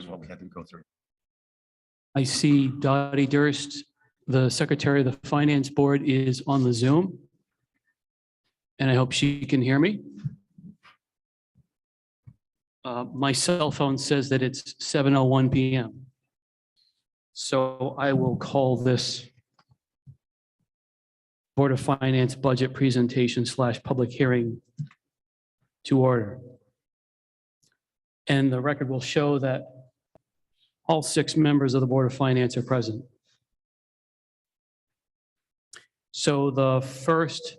is what we had to go through. I see Dottie Durst, the Secretary of the Finance Board, is on the Zoom. And I hope she can hear me. My cell phone says that it's 7:01 PM. So I will call this Board of Finance budget presentation / public hearing to order. And the record will show that all 6 members of the Board of Finance are present. So the first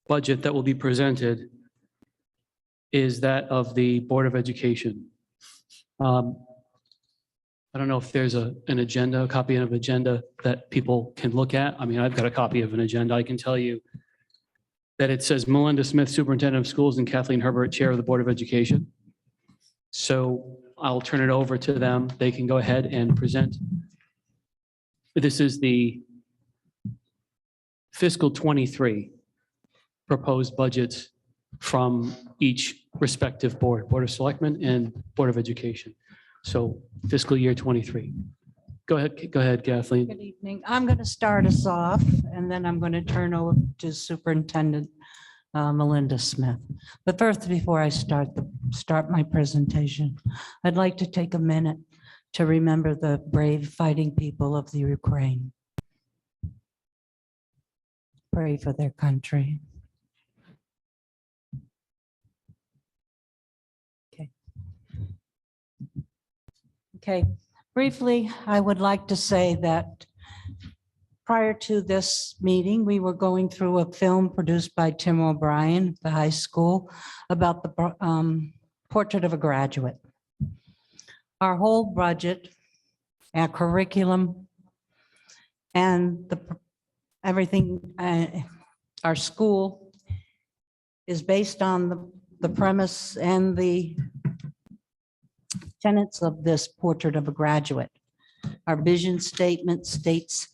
budget that will be presented is that of the Board of Education. I don't know if there's a copy of an agenda that people can look at. I mean, I've got a copy of an agenda. I can tell you that it says Melinda Smith, Superintendent of Schools, and Kathleen Herbert, Chair of the Board of Education. So I'll turn it over to them. They can go ahead and present. This is the fiscal 23 proposed budgets from each respective board, Board of Selectmen and Board of Education. So fiscal year 23. Go ahead, Kathleen. Good evening. I'm going to start us off, and then I'm going to turn over to Superintendent Melinda Smith. But first, before I start my presentation, I'd like to take a minute to remember the brave fighting people of the Ukraine. Pray for their country. Okay, briefly, I would like to say that prior to this meeting, we were going through a film produced by Tim O'Brien, the high school, about the portrait of a graduate. Our whole budget, our curriculum, and everything, our school is based on the premise and the tenets of this portrait of a graduate. Our vision statement states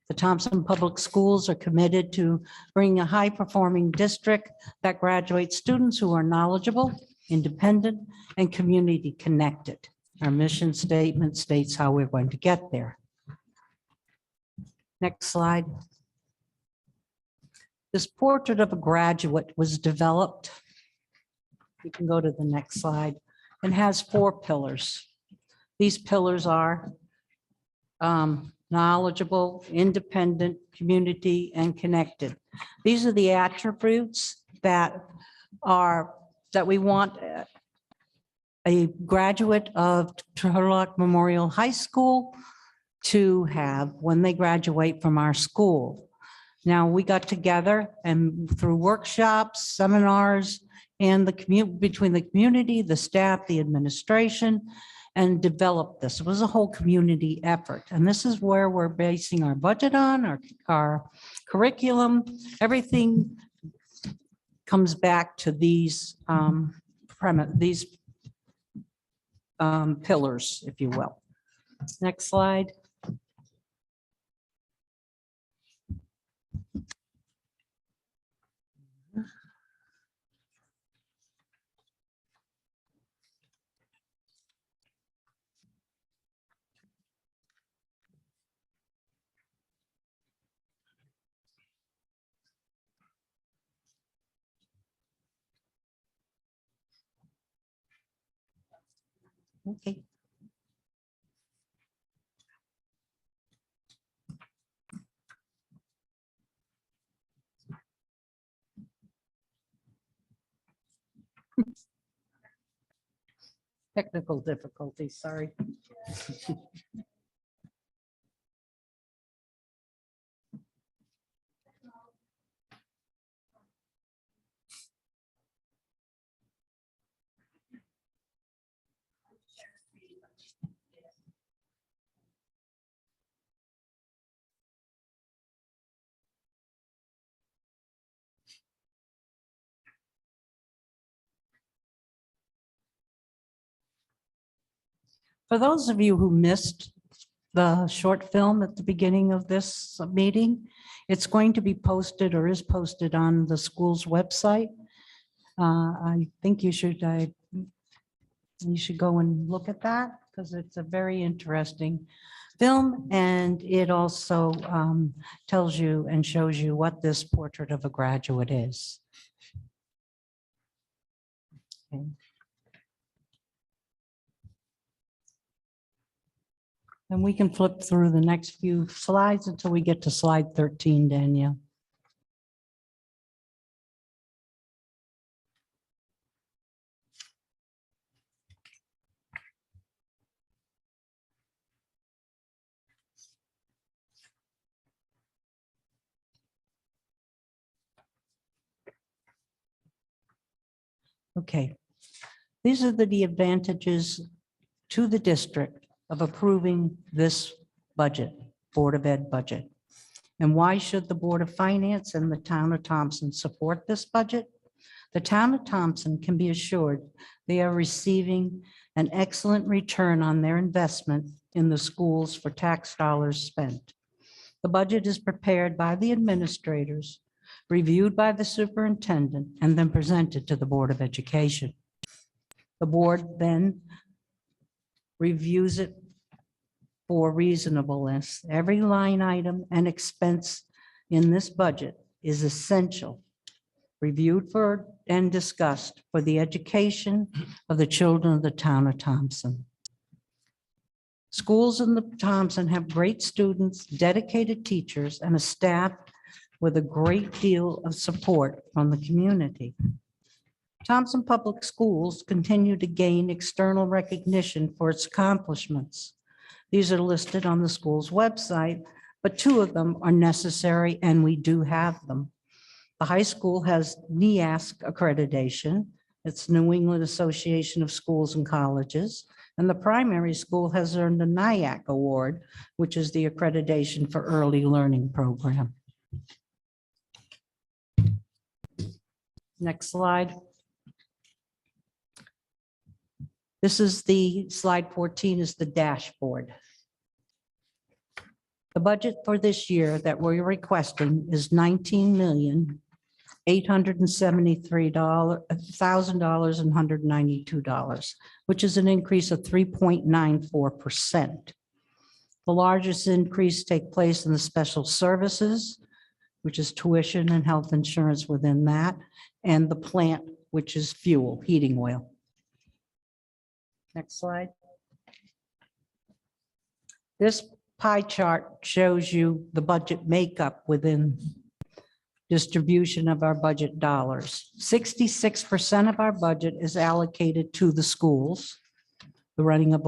the Thompson Public Schools are committed to bringing a high-performing district that graduates students who are knowledgeable, independent, and community-connected. Our mission statement states how we're going to get there. Next slide. This portrait of a graduate was developed. You can go to the next slide. And has 4 pillars. These pillars are knowledgeable, independent, community, and connected. These are the attributes that we want a graduate of Turlock Memorial High School to have when they graduate from our school. Now, we got together and through workshops, seminars, and between the community, the staff, the administration, and develop this. It was a whole community effort. And this is where we're basing our budget on, our curriculum. Everything comes back to these pillars, if you will. Next slide. Okay. Technical difficulties, sorry. For those of you who missed the short film at the beginning of this meeting, it's going to be posted or is posted on the school's website. I think you should go and look at that. because it's a very interesting film, and it also tells you and shows you what this portrait of a graduate is. Okay. And we can flip through the next few slides until we get to slide 13, Danielle. Okay, these are the advantages to the district of approving this budget, Board of Ed budget. And why should the Board of Finance and the town of Thompson support this budget? The town of Thompson can be assured they are receiving an excellent return on their investment in the schools for tax dollars spent. The budget is prepared by the administrators, reviewed by the superintendent, and then presented to the Board of Education. The board then reviews it for reasonableness. Every line item and expense in this budget is essential, reviewed for and discussed for the education of the children of the town of Thompson. Schools in the Thompson have great students, dedicated teachers, and a staff with a great deal of support from the community. Thompson Public Schools continue to gain external recognition for its accomplishments. These are listed on the school's website, but two of them are necessary, and we do have them. The high school has NEASC accreditation. It's New England Association of Schools and Colleges. And the primary school has earned a NIAC award, which is the accreditation for early learning program. Next slide. This is the slide 14 is the dashboard. The budget for this year that we're requesting is $19,873,000 and $192, which is an increase of 3.94%. The largest increase take place in the special services, which is tuition and health insurance within that, and the plant, which is fuel, heating oil. Next slide. This pie chart shows you the budget makeup within distribution of our budget dollars. 66% of our budget is allocated to the schools, the running of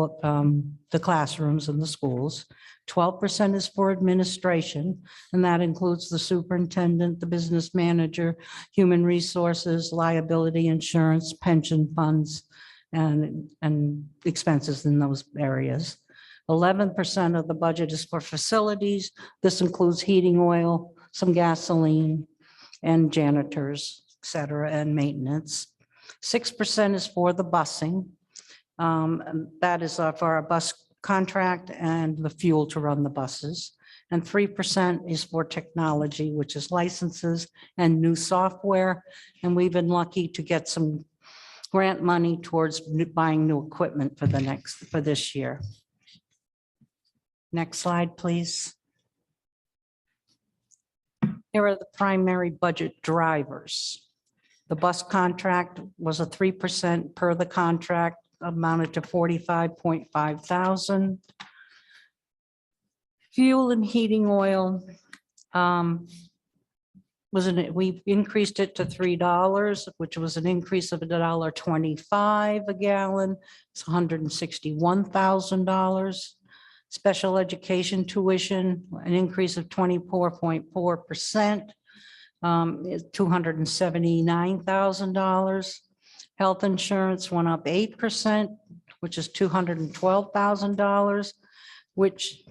the classrooms in the schools. 12% is for administration, and that includes the superintendent, the business manager, human resources, liability insurance, pension funds, and expenses in those areas. 11% of the budget is for facilities. This includes heating oil, some gasoline, and janitors, et cetera, and maintenance. 6% is for the busing. And that is for our bus contract and the fuel to run the buses. And 3% is for technology, which is licenses and new software. And we've been lucky to get some grant money towards buying new equipment for this year. Next slide, please. Here are the primary budget drivers. The bus contract was a 3% per the contract, amounted to $45.5 thousand. Fuel and heating oil we increased it to $3, which was an increase of $1.25 a gallon. It's $161,000. Special education tuition, an increase of 24.4%, is $279,000. Health insurance went up 8%, which is $212,000, which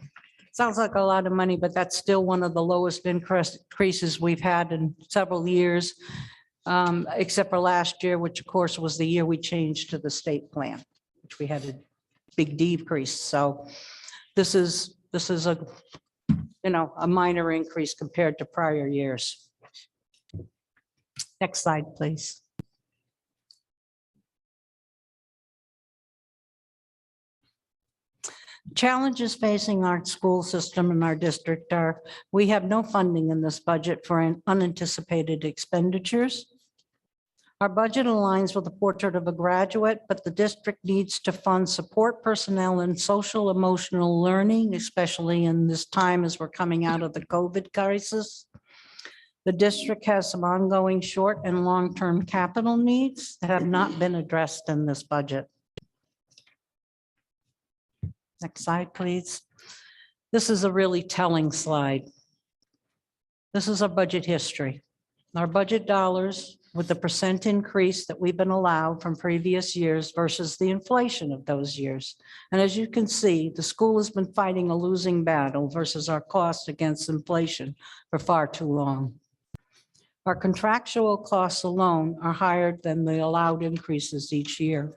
sounds like a lot of money, but that's still one of the lowest increases we've had in several years, except for last year, which of course was the year we changed to the state plan, which we had a big decrease. So this is a minor increase compared to prior years. Next slide, please. Challenges facing our school system and our district are, we have no funding in this budget for unanticipated expenditures. Our budget aligns with the portrait of a graduate, but the district needs to fund support personnel and social emotional learning, especially in this time as we're coming out of the COVID crisis. The district has some ongoing short and long-term capital needs that have not been addressed in this budget. Next slide, please. This is a really telling slide. This is our budget history. Our budget dollars with the percent increase that we've been allowed from previous years versus the inflation of those years. And as you can see, the school has been fighting a losing battle versus our cost against inflation for far too long. Our contractual costs alone are higher than the allowed increases each year.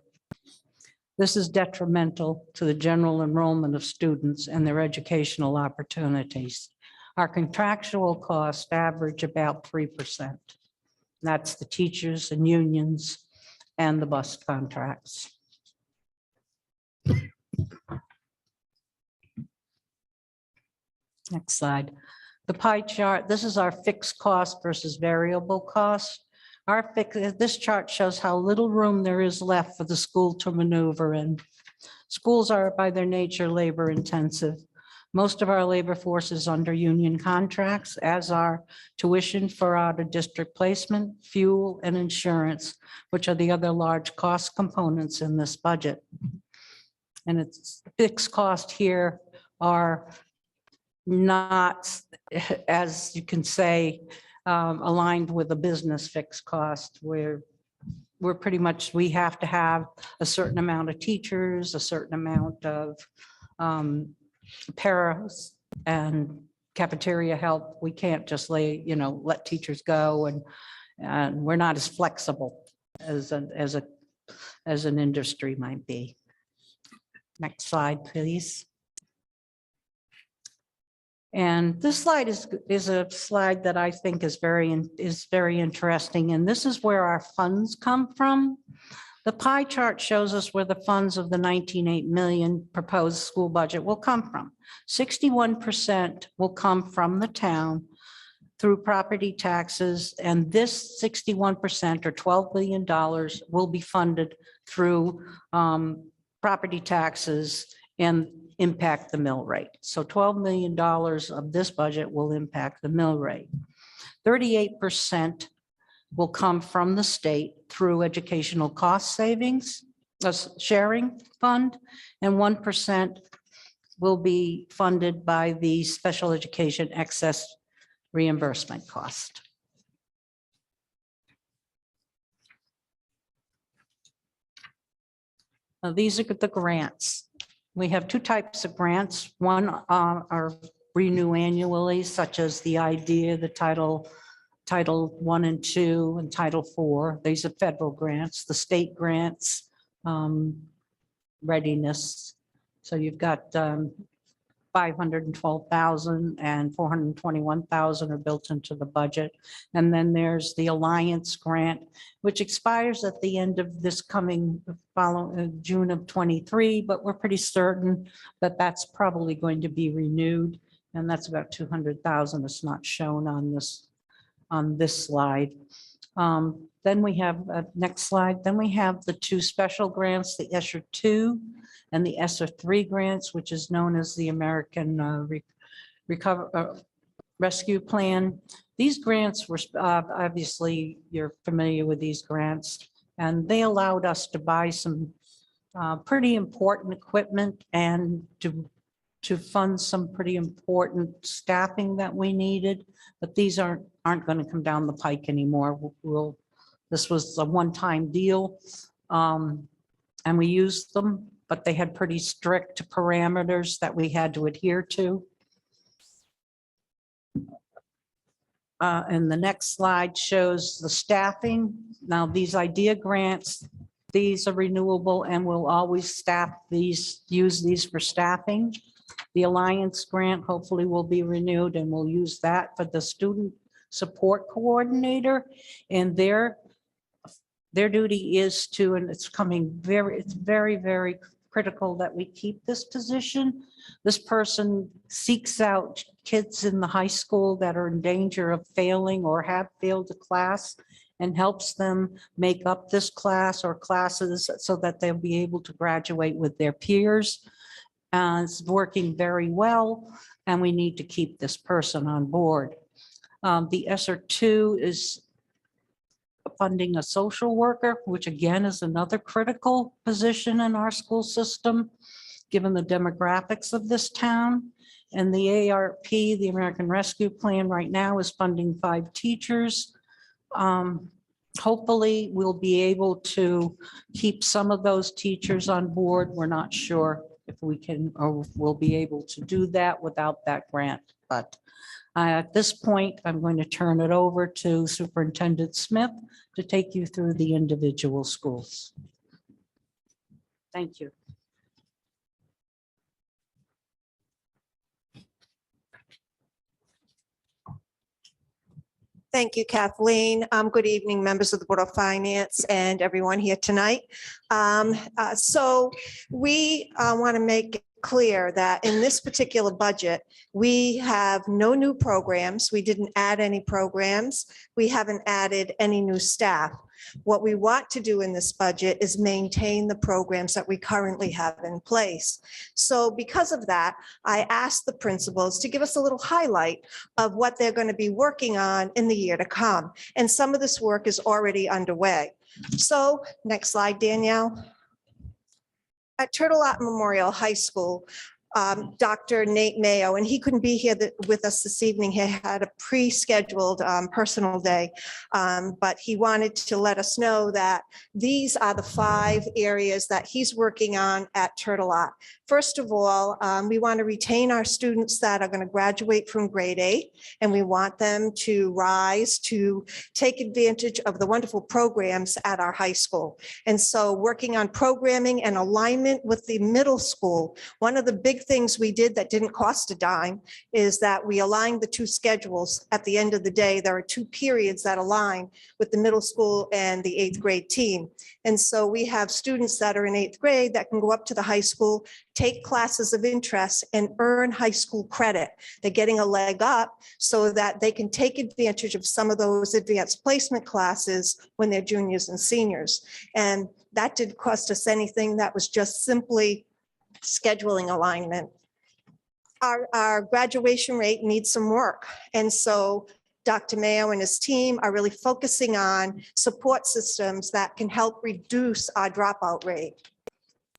This is detrimental to the general enrollment of students and their educational opportunities. Our contractual costs average about 3%. That's the teachers and unions and the bus contracts. Next slide. The pie chart, this is our fixed cost versus variable cost. This chart shows how little room there is left for the school to maneuver in. Schools are by their nature labor intensive. Most of our labor force is under union contracts, as are tuition for out-of-district placement, fuel, and insurance, which are the other large cost components in this budget. And its fixed cost here are not, as you can say, aligned with a business fixed cost, where we're pretty much, we have to have a certain amount of teachers, a certain amount of paras and cafeteria help. We can't just let teachers go, and we're not as flexible as an industry might be. Next slide, please. And this slide is a slide that I think is very interesting. And this is where our funds come from. The pie chart shows us where the funds of the 19.8 million proposed school budget will come from. 61% will come from the town through property taxes. And this 61% or $12 billion will be funded through property taxes and impact the mill rate. So $12 million of this budget will impact the mill rate. 38% will come from the state through educational cost savings, a sharing fund, and 1% will be funded by the special education excess reimbursement cost. Now, these are the grants. We have two types of grants. One are renew annually, such as the IDEA, the Title I and II, and Title IV. These are federal grants. The state grants, readiness. So you've got 512,000 and 421,000 are built into the budget. And then there's the Alliance grant, which expires at the end of this coming June of 23, but we're pretty certain that that's probably going to be renewed. And that's about 200,000. It's not shown on this slide. Then we have, next slide, then we have the two special grants, the ESSER II and the ESSER III grants, which is known as the American Rescue Plan. These grants were, obviously, you're familiar with these grants, and they allowed us to buy some pretty important equipment and to fund some pretty important staffing that we needed, but these aren't going to come down the pike anymore. This was a one-time deal, and we used them, but they had pretty strict parameters that we had to adhere to. And the next slide shows the staffing. Now, these IDEA grants, these are renewable and we'll always staff these, use these for staffing. The Alliance grant hopefully will be renewed, and we'll use that for the student support coordinator. And their duty is to, and it's very critical that we keep this position. This person seeks out kids in the high school that are in danger of failing or have failed a class and helps them make up this class or classes so that they'll be able to graduate with their peers. It's working very well, and we need to keep this person on board. The ESSER 2 is funding a social worker, which again is another critical position in our school system, given the demographics of this town. And the ARP, the American Rescue Plan, right now is funding 5 teachers. Hopefully, we'll be able to keep some of those teachers on board. We're not sure if we can or will be able to do that without that grant, but at this point, I'm going to turn it over to Superintendent Smith to take you through the individual schools. Thank you. Thank you, Kathleen. Good evening, members of the Board of Finance and everyone here tonight. So we want to make clear that in this particular budget, we have no new programs. We didn't add any programs. We haven't added any new staff. What we want to do in this budget is maintain the programs that we currently have in place. So because of that, I asked the principals to give us a little highlight of what they're going to be working on in the year to come. And some of this work is already underway. So next slide, Danielle. At Turtle Lot Memorial High School, Dr. Nate Mayo, and he couldn't be here with us this evening. He had a pre-scheduled personal day, but he wanted to let us know that these are the 5 areas that he's working on at Turtle Lot. First of all, we want to retain our students that are going to graduate from grade 8, and we want them to rise to take advantage of the wonderful programs at our high school. And so working on programming and alignment with the middle school, one of the big things we did that didn't cost a dime is that we aligned the 2 schedules. At the end of the day, there are 2 periods that align with the middle school and the 8th grade team. And so we have students that are in 8th grade that can go up to the high school, take classes of interest and earn high school credit. They're getting a leg up so that they can take advantage of some of those advanced placement classes when they're juniors and seniors. And that didn't cost us anything. That was just simply scheduling alignment. Our graduation rate needs some work. And so Dr. Mayo and his team are really focusing on support systems that can help reduce our dropout rate.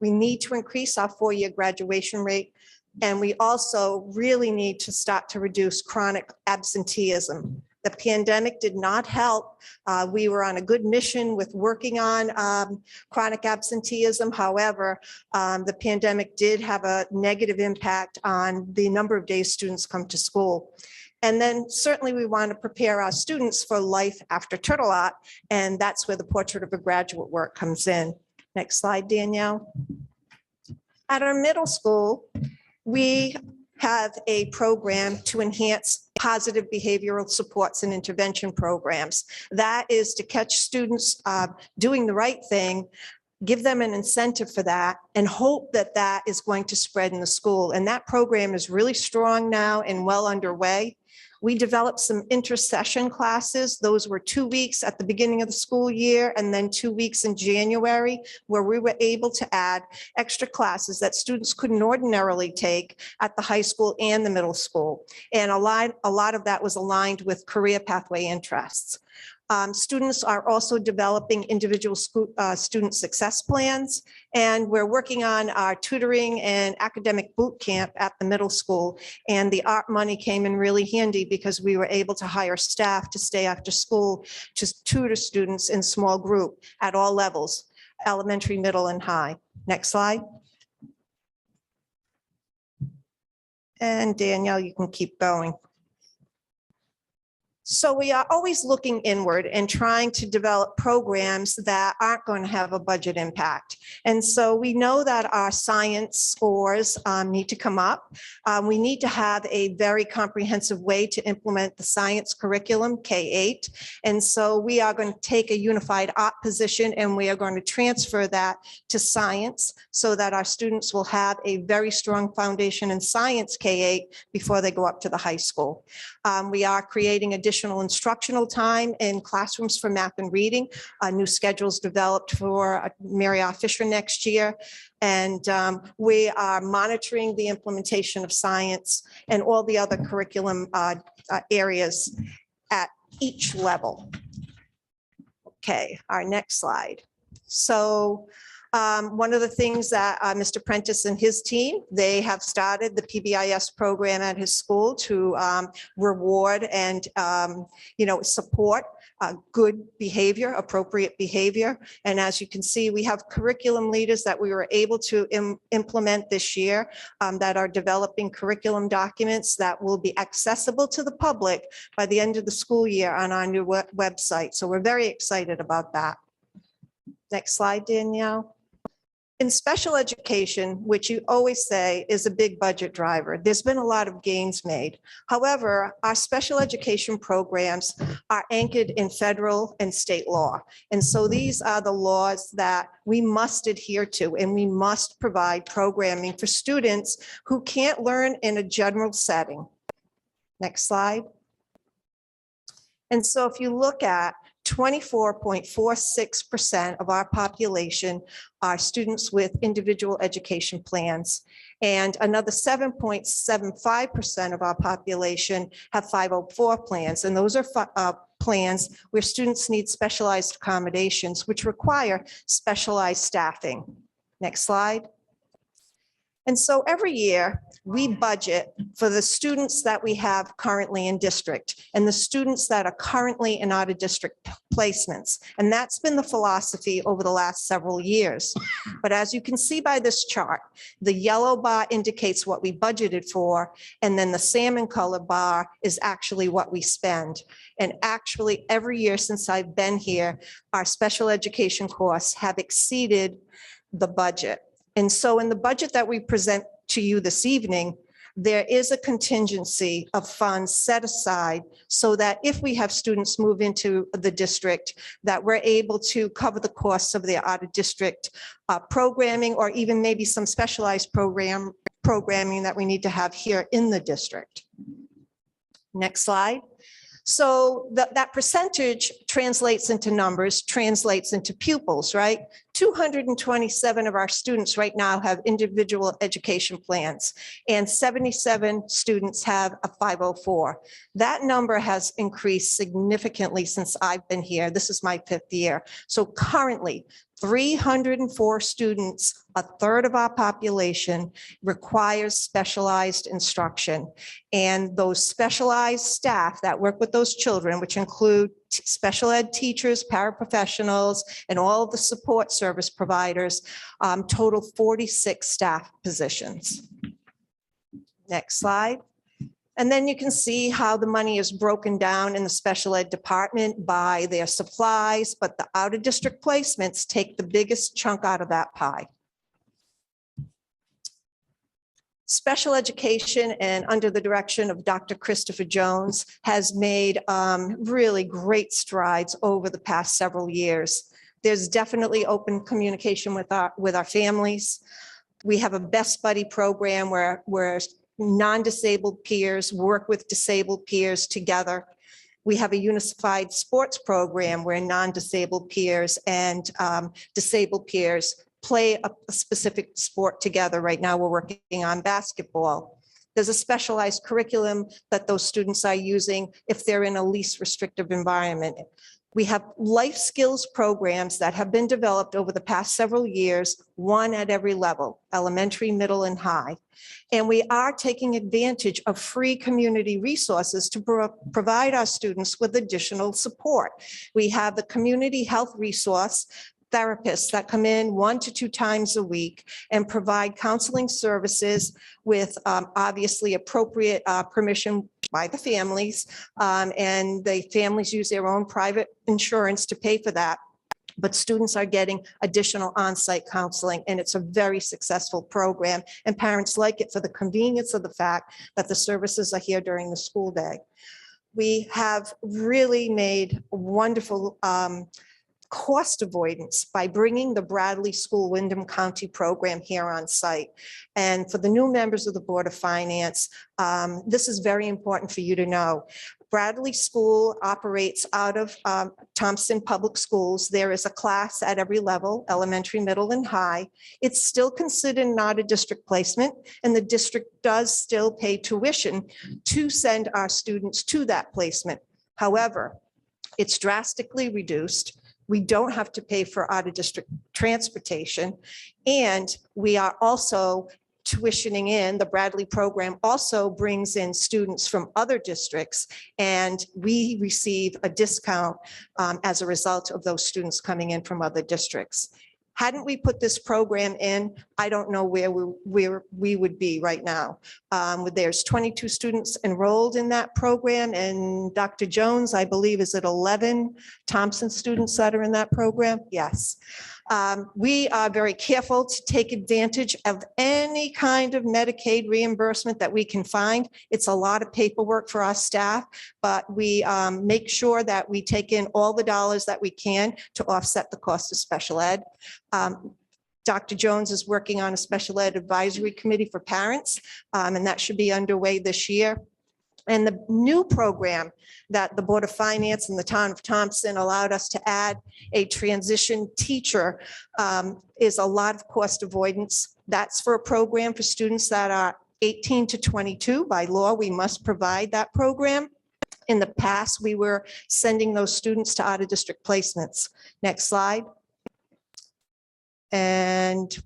We need to increase our 4-year graduation rate, and we also really need to start to reduce chronic absenteeism. The pandemic did not help. We were on a good mission with working on chronic absenteeism. However, the pandemic did have a negative impact on the number of days students come to school. And then certainly we want to prepare our students for life after Turtle Lot, and that's where the Portrait of a Graduate work comes in. Next slide, Danielle. At our middle school, we have a program to enhance positive behavioral supports and intervention programs. That is to catch students doing the right thing, give them an incentive for that, and hope that that is going to spread in the school. And that program is really strong now and well underway. We developed some intercession classes. Those were 2 weeks at the beginning of the school year and then 2 weeks in January, where we were able to add extra classes that students couldn't ordinarily take at the high school and the middle school. And a lot of that was aligned with career pathway interests. Students are also developing individual student success plans, and we're working on our tutoring and academic boot camp at the middle school. And the art money came in really handy because we were able to hire staff to stay after school to tutor students in small group at all levels, elementary, middle, and high. Next slide. And Danielle, you can keep going. So we are always looking inward and trying to develop programs that aren't going to have a budget impact. And so we know that our science scores need to come up. We need to have a very comprehensive way to implement the science curriculum, K-8. And so we are going to take a unified art position and we are going to transfer that to science so that our students will have a very strong foundation in science K-8 before they go up to the high school. We are creating additional instructional time in classrooms for math and reading. New schedules developed for Mary R. Fisher next year. And we are monitoring the implementation of science and all the other curriculum areas at each level. Okay, our next slide. So one of the things that Mr. Prentice and his team, they have started the PBIS program at his school to reward and, support good behavior, appropriate behavior. And as you can see, we have curriculum leaders that we were able to implement this year that are developing curriculum documents that will be accessible to the public by the end of the school year on our new website. So we're very excited about that. Next slide, Danielle. In special education, which you always say is a big budget driver, there's been a lot of gains made. However, our special education programs are anchored in federal and state law. And so these are the laws that we must adhere to, and we must provide programming for students who can't learn in a general setting. Next slide. And so if you look at 24.46% of our population are students with individual education plans, and another 7.75% of our population have 504 plans, and those are plans where students need specialized accommodations, which require specialized staffing. Next slide. And so every year we budget for the students that we have currently in district and the students that are currently in out of district placements. And that's been the philosophy over the last several years. But as you can see by this chart, the yellow bar indicates what we budgeted for, and then the salmon color bar is actually what we spend. And actually every year since I've been here, our special education costs have exceeded the budget. And so in the budget that we present to you this evening, there is a contingency of funds set aside so that if we have students move into the district, that we're able to cover the costs of their out of district programming, or even maybe some specialized programming that we need to have here in the district. Next slide. So that percentage translates into numbers, translates into pupils, right? 227 of our students right now have individual education plans, and 77 students have a 504. That number has increased significantly since I've been here. This is my 5th year. So currently, 304 students, a third of our population, requires specialized instruction. And those specialized staff that work with those children, which include special ed teachers, paraprofessionals, and all of the support service providers, total 46 staff positions. Next slide. And then you can see how the money is broken down in the special ed department by their supplies, but the out of district placements take the biggest chunk out of that pie. Special education, and under the direction of Dr. Christopher Jones, has made really great strides over the past several years. There's definitely open communication with our families. We have a Best Buddy program where non-disabled peers work with disabled peers together. We have a unified sports program where non-disabled peers and disabled peers play a specific sport together. Right now, we're working on basketball. There's a specialized curriculum that those students are using if they're in a least restrictive environment. We have life skills programs that have been developed over the past several years, one at every level, elementary, middle, and high. And we are taking advantage of free community resources to provide our students with additional support. We have the community health resource therapists that come in 1 to 2 times a week and provide counseling services with obviously appropriate permission by the families, and the families use their own private insurance to pay for that. But students are getting additional on-site counseling, and it's a very successful program. And parents like it for the convenience of the fact that the services are here during the school day. We have really made wonderful cost avoidance by bringing the Bradley School Windham County program here on site. And for the new members of the Board of Finance, this is very important for you to know. Bradley School operates out of Thompson Public Schools. There is a class at every level, elementary, middle, and high. It's still considered not a district placement, and the district does still pay tuition to send our students to that placement. However, it's drastically reduced. We don't have to pay for out-of-district transportation, and we are also tuitioning in. The Bradley program also brings in students from other districts, and we receive a discount as a result of those students coming in from other districts. Hadn't we put this program in, I don't know where we would be right now. There's 22 students enrolled in that program, and Dr. Jones, I believe, is at 11 Thompson students that are in that program. Yes. We are very careful to take advantage of any kind of Medicaid reimbursement that we can find. It's a lot of paperwork for our staff, but we make sure that we take in all the dollars that we can to offset the cost of special ed. Dr. Jones is working on a special ed advisory committee for parents, and that should be underway this year. And the new program that the Board of Finance and the town of Thompson allowed us to add, a transition teacher, is a lot of cost avoidance. That's for a program for students that are 18 to 22. By law, we must provide that program. In the past, we were sending those students to out-of-district placements. Next slide. And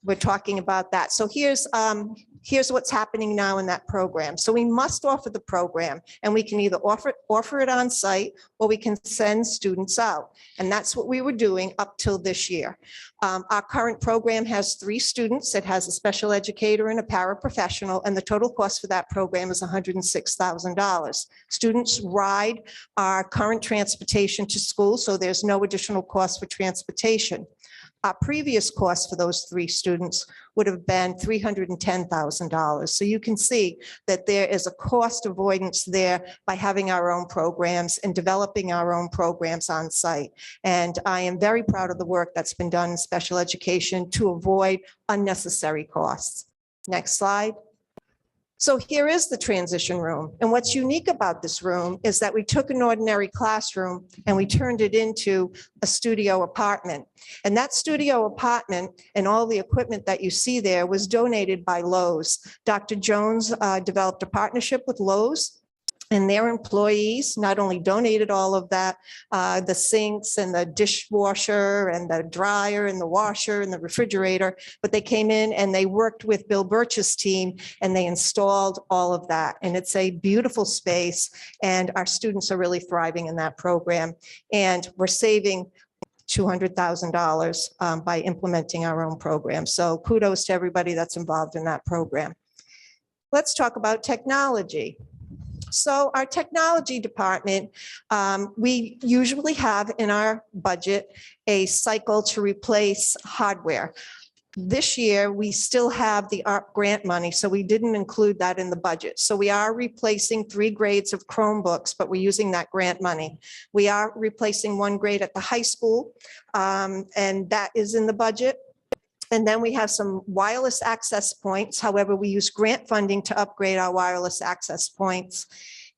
we're talking about that. So here's what's happening now in that program. So we must offer the program, and we can either offer it on site, or we can send students out. And that's what we were doing up till this year. Our current program has 3 students. It has a special educator and a paraprofessional, and the total cost for that program is $106,000. Students ride our current transportation to school, so there's no additional cost for transportation. Our previous cost for those 3 students would have been $310,000. So you can see that there is a cost avoidance there by having our own programs and developing our own programs on site. And I am very proud of the work that's been done in special education to avoid unnecessary costs. Next slide. So here is the transition room. And what's unique about this room is that we took an ordinary classroom and we turned it into a studio apartment. And that studio apartment and all the equipment that you see there was donated by Lowe's. Dr. Jones developed a partnership with Lowe's, and their employees not only donated all of that, the sinks and the dishwasher and the dryer and the washer and the refrigerator, but they came in and they worked with Bill Birch's team and they installed all of that. And it's a beautiful space, and our students are really thriving in that program. And we're saving $200,000 by implementing our own program. So kudos to everybody that's involved in that program. Let's talk about technology. So our technology department, we usually have in our budget a cycle to replace hardware. This year, we still have the ARP grant money, so we didn't include that in the budget. So we are replacing 3 grades of Chromebooks, but we're using that grant money. We are replacing 1 grade at the high school, and that is in the budget. And then we have some wireless access points. However, we use grant funding to upgrade our wireless access points.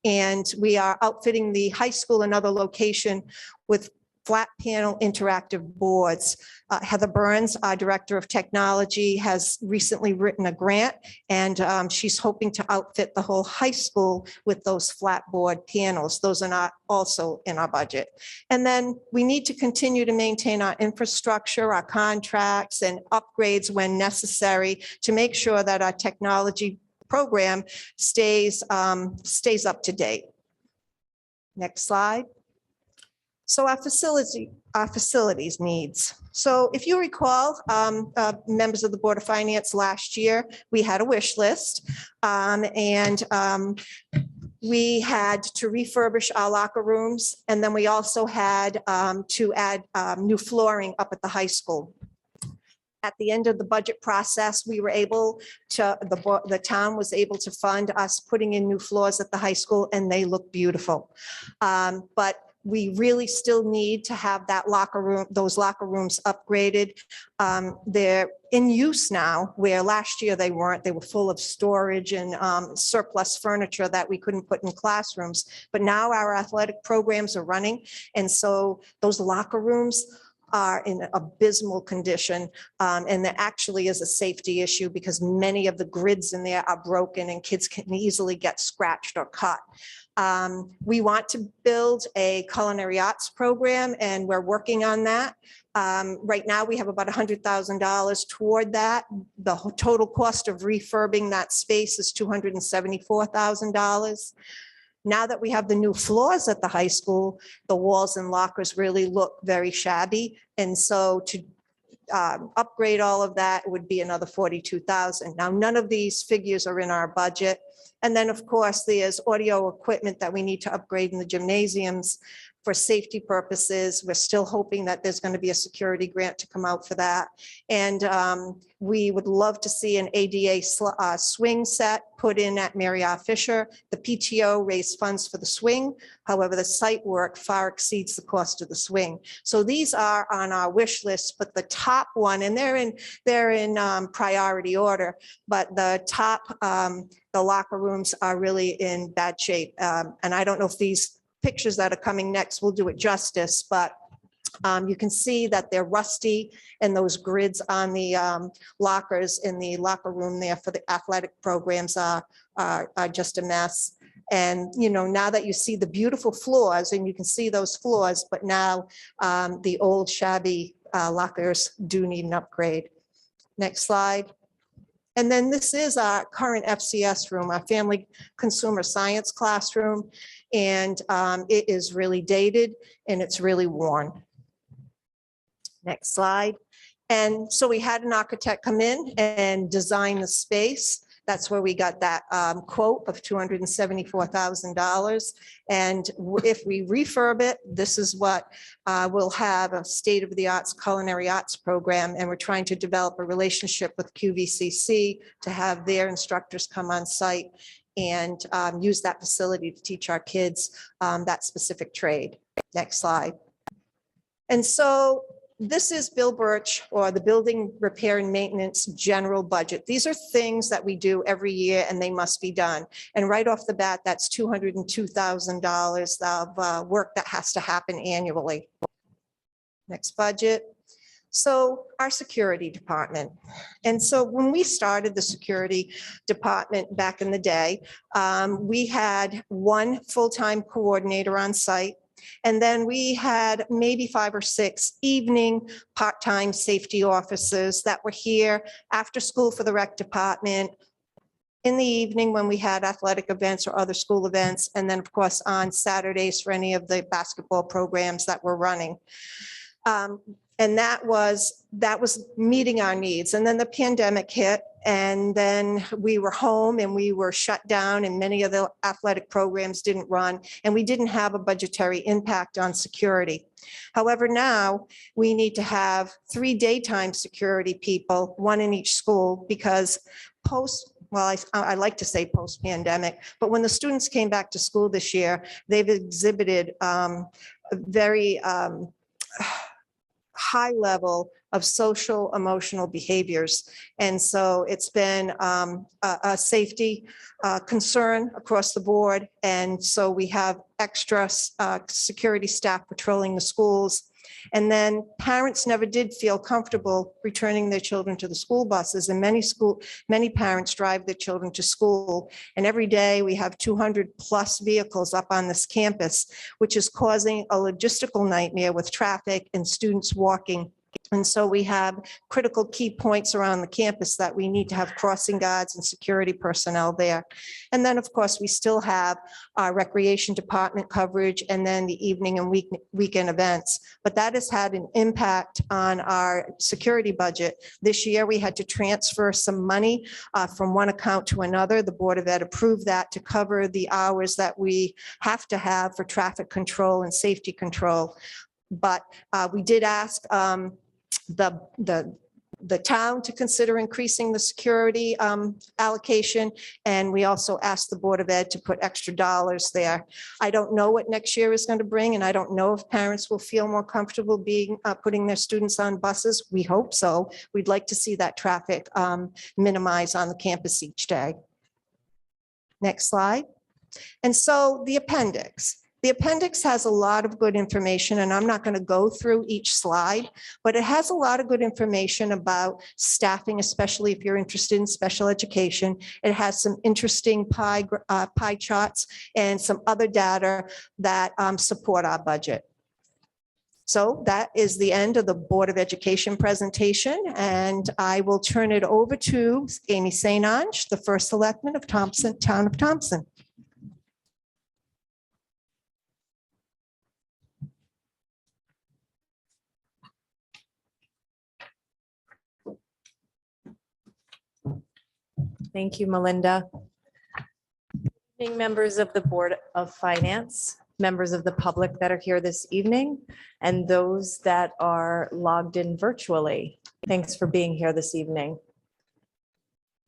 And we are outfitting the high school and other location with flat panel interactive boards. Heather Burns, our Director of Technology, has recently written a grant, and she's hoping to outfit the whole high school with those flat board panels. Those are not also in our budget. And then we need to continue to maintain our infrastructure, our contracts, and upgrades when necessary to make sure that our technology program stays up to date. Next slide. So our facilities needs. So if you recall, members of the Board of Finance, last year, we had a wish list. we had to refurbish our locker rooms, and then we also had to add new flooring up at the high school. At the end of the budget process, we were able to, the town was able to fund us putting in new floors at the high school, and they look beautiful. But we really still need to have that locker room, those locker rooms upgraded. They're in use now, where last year they weren't. They were full of storage and surplus furniture that we couldn't put in classrooms. But now our athletic programs are running, and so those locker rooms are in abysmal condition. And there actually is a safety issue because many of the grids in there are broken and kids can easily get scratched or cut. We want to build a culinary arts program, and we're working on that. Right now, we have about $100,000 toward that. The total cost of refurbing that space is $274,000. Now that we have the new floors at the high school, the walls and lockers really look very shabby. And so to upgrade all of that would be another $42,000. Now, none of these figures are in our budget. And then, of course, there's audio equipment that we need to upgrade in the gymnasiums for safety purposes. We're still hoping that there's going to be a security grant to come out for that. And we would love to see an ADA swing set put in at Mary R. Fisher. The PTO raised funds for the swing. However, the site work far exceeds the cost of the swing. So these are on our wish list, but the top one, and they're in priority order, but the top, the locker rooms are really in bad shape. And I don't know if these pictures that are coming next will do it justice, but you can see that they're rusty, and those grids on the lockers in the locker room there for the athletic programs are just a mess. And, you know, now that you see the beautiful floors, and you can see those floors, but now the old shabby lockers do need an upgrade. Next slide. And then this is our current FCS room, our Family Consumer Science classroom. And it is really dated and it's really worn. Next slide. And so we had an architect come in and design the space. That's where we got that quote of $274,000. And if we refurb it, this is what we'll have, a state-of-the-arts culinary arts program. And we're trying to develop a relationship with QVCC to have their instructors come on site and use that facility to teach our kids that specific trade. Next slide. And so this is Bill Birch, or the Building Repair and Maintenance General Budget. These are things that we do every year and they must be done. And right off the bat, that's $202,000 of work that has to happen annually. Next budget. So our security department. And so when we started the security department back in the day, we had one full-time coordinator on site. And then we had maybe 5 or 6 evening part-time safety officers that were here after school for the rec department, in the evening when we had athletic events or other school events, and then of course on Saturdays for any of the basketball programs that were running. And that was meeting our needs. And then the pandemic hit, and then we were home and we were shut down, and many of the athletic programs didn't run, and we didn't have a budgetary impact on security. However, now we need to have 3 daytime security people, 1 in each school, because I like to say post-pandemic, but when the students came back to school this year, they've exhibited very high level of social emotional behaviors. And so it's been a safety concern across the board. And so we have extra security staff patrolling the schools. And then parents never did feel comfortable returning their children to the school buses. And many parents drive their children to school. And every day we have 200 plus vehicles up on this campus, which is causing a logistical nightmare with traffic and students walking And so we have critical key points around the campus that we need to have crossing guards and security personnel there. And then, of course, we still have our recreation department coverage and then the evening and weekend events. But that has had an impact on our security budget. This year, we had to transfer some money from one account to another. The Board of Ed approved that to cover the hours that we have to have for traffic control and safety control. But we did ask the town to consider increasing the security allocation. And we also asked the Board of Ed to put extra dollars there. I don't know what next year is going to bring, and I don't know if parents will feel more comfortable being, putting their students on buses. We hope so. We'd like to see that traffic minimized on the campus each day. Next slide. And so the appendix. The appendix has a lot of good information, and I'm not going to go through each slide, but it has a lot of good information about staffing, especially if you're interested in special education. It has some interesting pie charts and some other data that support our budget. So that is the end of the Board of Education presentation, and I will turn it over to Amy St. Ange, the first selectman of Thompson, Town of Thompson. Thank you, Melinda. Evening, members of the Board of Finance, members of the public that are here this evening, and those that are logged in virtually. Thanks for being here this evening.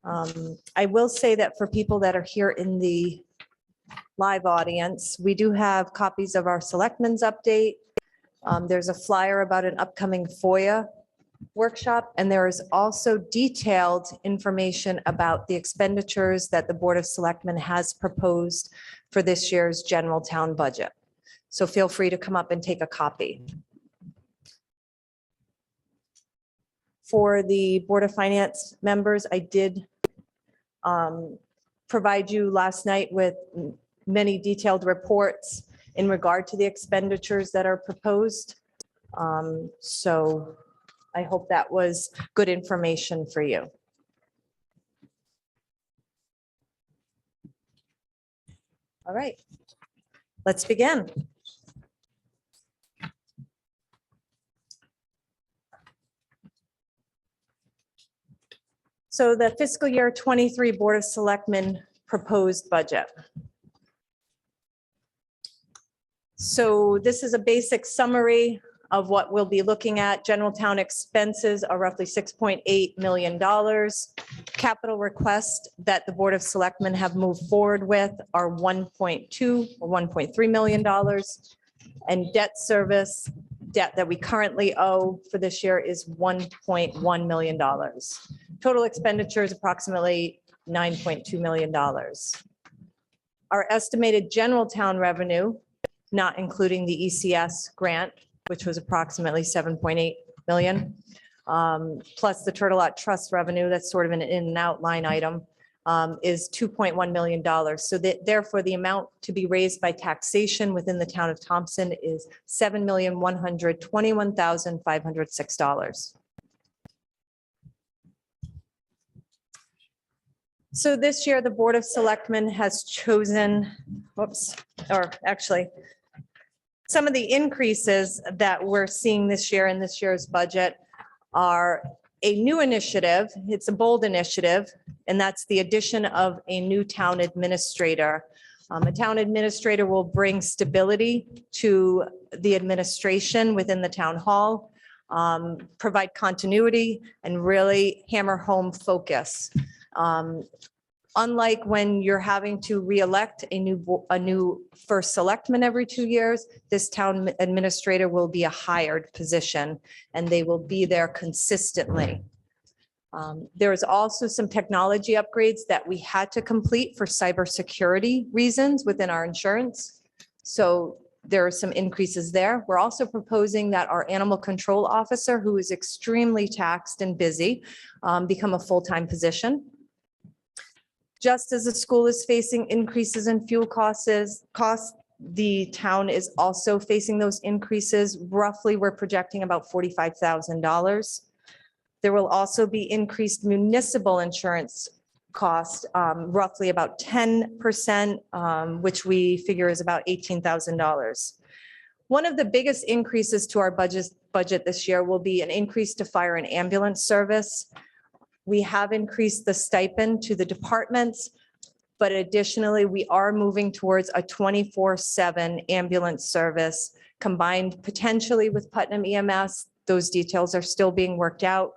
I will say that for people that are here in the live audience, we do have copies of our Selectmen's update. There's a flyer about an upcoming FOIA workshop, and there is also detailed information about the expenditures that the Board of Selectmen has proposed for this year's general town budget. So feel free to come up and take a copy. For the Board of Finance members, I did provide you last night with many detailed reports in regard to the expenditures that are proposed. So I hope that was good information for you. All right, let's begin. So the fiscal year 23 Board of Selectmen proposed budget. So this is a basic summary of what we'll be looking at. General town expenses are roughly $6.8 million. Capital requests that the Board of Selectmen have moved forward with are 1.2 or $1.3 million. And debt service, debt that we currently owe for this year is $1.1 million. Total expenditures approximately $9.2 million. Our estimated general town revenue, not including the ECS grant, which was approximately 7.8 million, plus the Turtle Lot Trust revenue, that's sort of an in and out line item, is $2.1 million. So that therefore the amount to be raised by taxation within the town of Thompson is $7,121,506. So this year, the Board of Selectmen has chosen, some of the increases that we're seeing this year in this year's budget are a new initiative. It's a bold initiative, and that's the addition of a new town administrator. A town administrator will bring stability to the administration within the town hall, provide continuity, and really hammer home focus. Unlike when you're having to re-elect a new first selectman every 2 years, this town administrator will be a hired position and they will be there consistently. There is also some technology upgrades that we had to complete for cybersecurity reasons within our insurance. So there are some increases there. We're also proposing that our animal control officer, who is extremely taxed and busy, become a full-time position. Just as the school is facing increases in fuel costs, the town is also facing those increases. Roughly, we're projecting about $45,000. There will also be increased municipal insurance cost, roughly about 10%, which we figure is about $18,000. One of the biggest increases to our budget this year will be an increase to fire and ambulance service. We have increased the stipend to the departments, but additionally, we are moving towards a 24/7 ambulance service combined potentially with Putnam EMS. Those details are still being worked out,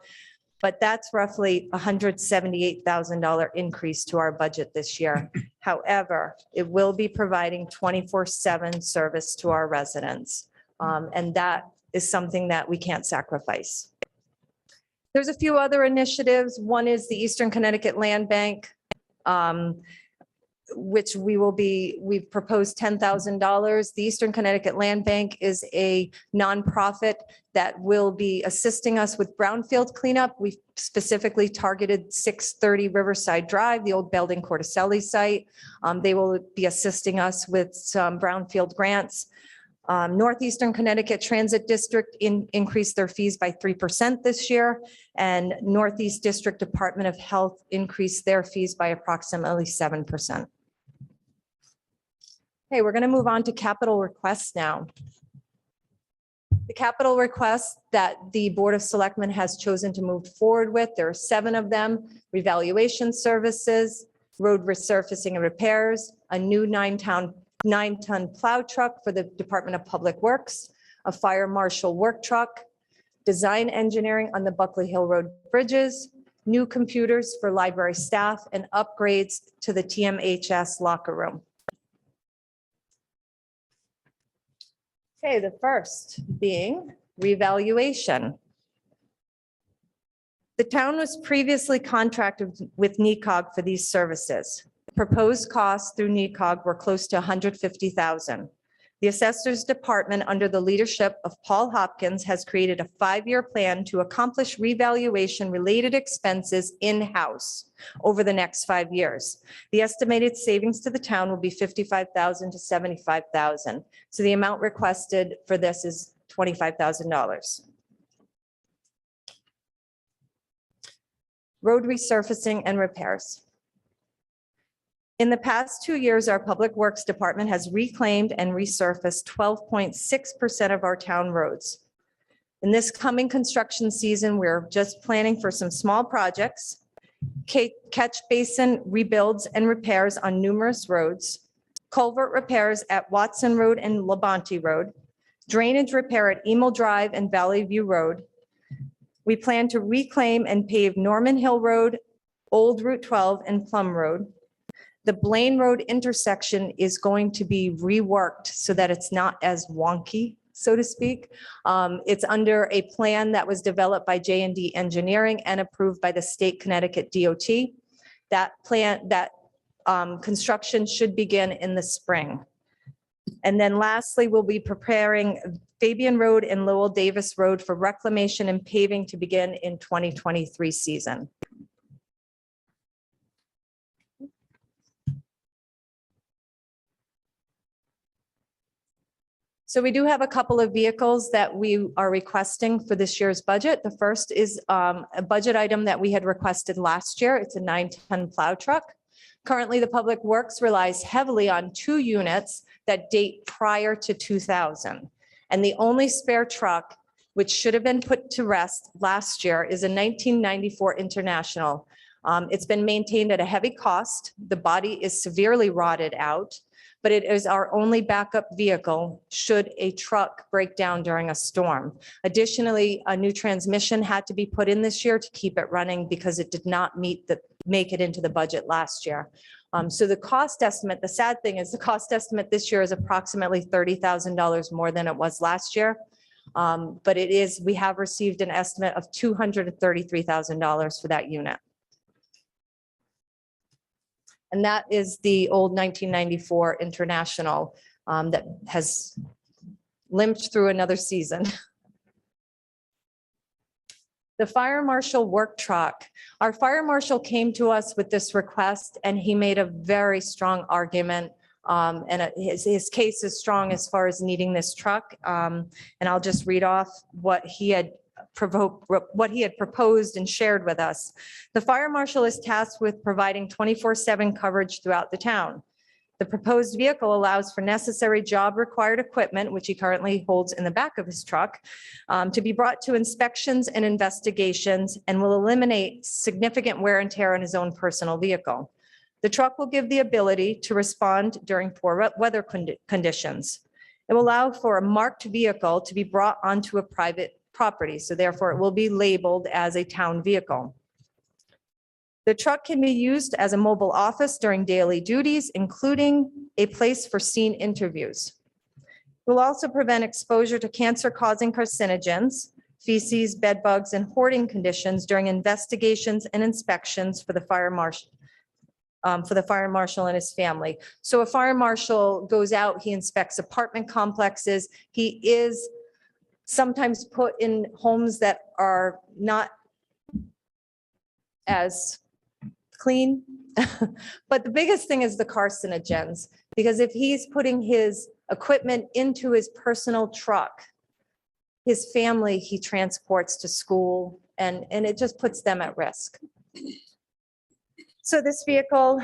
but that's roughly $178,000 increase to our budget this year. However, it will be providing 24/7 service to our residents. And that is something that we can't sacrifice. There's a few other initiatives. One is the Eastern Connecticut Land Bank, which we've proposed $10,000. The Eastern Connecticut Land Bank is a nonprofit that will be assisting us with brownfield cleanup. We specifically targeted 630 Riverside Drive, the old Belding Corticelli site. They will be assisting us with some brownfield grants. Northeastern Connecticut Transit District increased their fees by 3% this year, and Northeast District Department of Health increased their fees by approximately 7%. Okay, we're going to move on to capital requests now. The capital requests that the Board of Selectmen has chosen to move forward with, there are 7 of them: revaluation services, road resurfacing and repairs, a new 9-ton plow truck for the Department of Public Works, a fire marshal work truck, design engineering on the Buckley Hill Road bridges, new computers for library staff, and upgrades to the TMHS locker room. Okay, the first being revaluation. The town was previously contracted with NECOG for these services. Proposed costs through NECOG were close to $150,000. The Assessors Department, under the leadership of Paul Hopkins, has created a 5-year plan to accomplish revaluation-related expenses in-house over the next 5 years. The estimated savings to the town will be $55,000 to $75,000. So the amount requested for this is $25,000. Road resurfacing and repairs. In the past 2 years, our Public Works Department has reclaimed and resurfaced 12.6% of our town roads. In this coming construction season, we're just planning for some small projects, catch basin rebuilds and repairs on numerous roads, culvert repairs at Watson Road and Labonte Road, drainage repair at Emil Drive and Valley View Road. We plan to reclaim and pave Norman Hill Road, Old Route 12, and Plum Road. The Blaine Road intersection is going to be reworked so that it's not as wonky, so to speak. It's under a plan that was developed by J&D Engineering and approved by the state Connecticut DOT. That plan, construction should begin in the spring. And then lastly, we'll be preparing Fabian Road and Lowell Davis Road for reclamation and paving to begin in 2023 season. So we do have a couple of vehicles that we are requesting for this year's budget. The first is a budget item that we had requested last year. It's a 9-ton plow truck. Currently, the Public Works relies heavily on 2 units that date prior to 2000. And the only spare truck, which should have been put to rest last year, is a 1994 International. It's been maintained at a heavy cost. The body is severely rotted out, but it is our only backup vehicle should a truck break down during a storm. Additionally, a new transmission had to be put in this year to keep it running because it did not make it into the budget last year. So the cost estimate, the sad thing is the cost estimate this year is approximately $30,000 more than it was last year. But we have received an estimate of $233,000 for that unit. And that is the old 1994 International that has limped through another season. The fire marshal work truck. Our fire marshal came to us with this request and he made a very strong argument And his case is strong as far as needing this truck. And I'll just read off what he had proposed and shared with us. The fire marshal is tasked with providing 24/7 coverage throughout the town. The proposed vehicle allows for necessary job-required equipment, which he currently holds in the back of his truck, to be brought to inspections and investigations, and will eliminate significant wear and tear on his own personal vehicle. The truck will give the ability to respond during poor weather conditions. It will allow for a marked vehicle to be brought onto a private property, so therefore it will be labeled as a town vehicle. The truck can be used as a mobile office during daily duties, including a place for scene interviews. It will also prevent exposure to cancer-causing carcinogens, feces, bed bugs, and hoarding conditions during investigations and inspections for the fire marshal. And his family. So a fire marshal goes out, he inspects apartment complexes. He is sometimes put in homes that are not as clean. But the biggest thing is the carcinogens, because if he's putting his equipment into his personal truck, his family he transports to school, and it just puts them at risk. So this vehicle,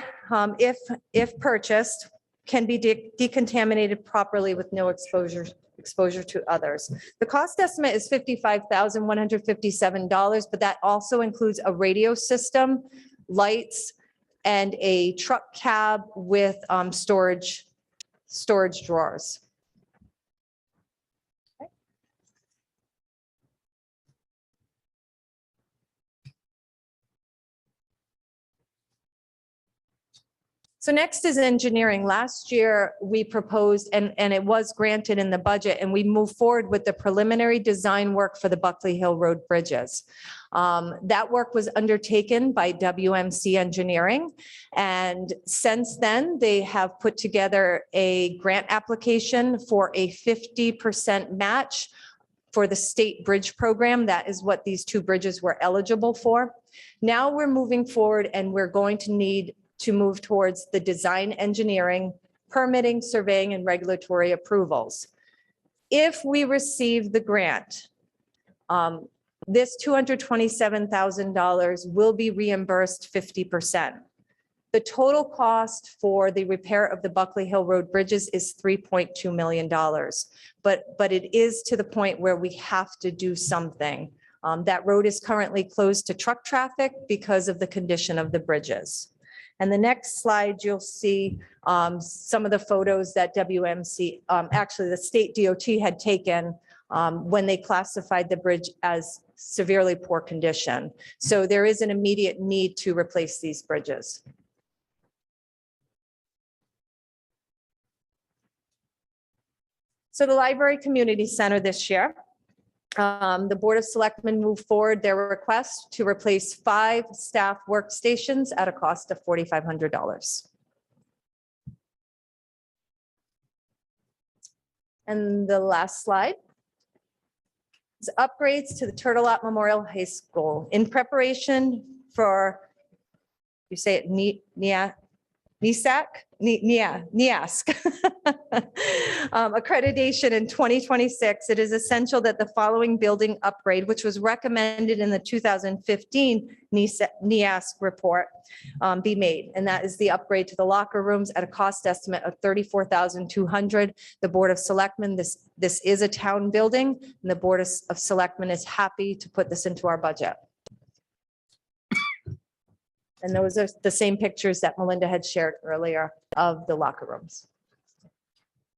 if purchased, can be decontaminated properly with no exposure to others. The cost estimate is $55,157, but that also includes a radio system, lights, and a truck cab with storage drawers. So next is engineering. Last year, we proposed, and it was granted in the budget, and we moved forward with the preliminary design work for the Buckley Hill Road bridges. That work was undertaken by WMC Engineering. And since then, they have put together a grant application for a 50% match for the state bridge program. That is what these two bridges were eligible for. Now we're moving forward, and we're going to need to move towards the design engineering, permitting, surveying, and regulatory approvals. If we receive the grant, this $227,000 will be reimbursed 50%. The total cost for the repair of the Buckley Hill Road bridges is $3.2 million. But it is to the point where we have to do something. That road is currently closed to truck traffic because of the condition of the bridges. And the next slide, you'll see some of the photos that WMC, actually the state DOT had taken when they classified the bridge as severely poor condition. So there is an immediate need to replace these bridges. So the Library Community Center this year, the Board of Selectmen moved forward their request to replace 5 staff workstations at a cost of $4,500. And the last slide is upgrades to the Turtle Lot Memorial High School in preparation for, you say it, NEASC accreditation in 2026. It is essential that the following building upgrade, which was recommended in the 2015 NEASC report, be made. And that is the upgrade to the locker rooms at a cost estimate of $34,200. The Board of Selectmen, this is a town building, and the Board of Selectmen is happy to put this into our budget. And those are the same pictures that Melinda had shared earlier of the locker rooms.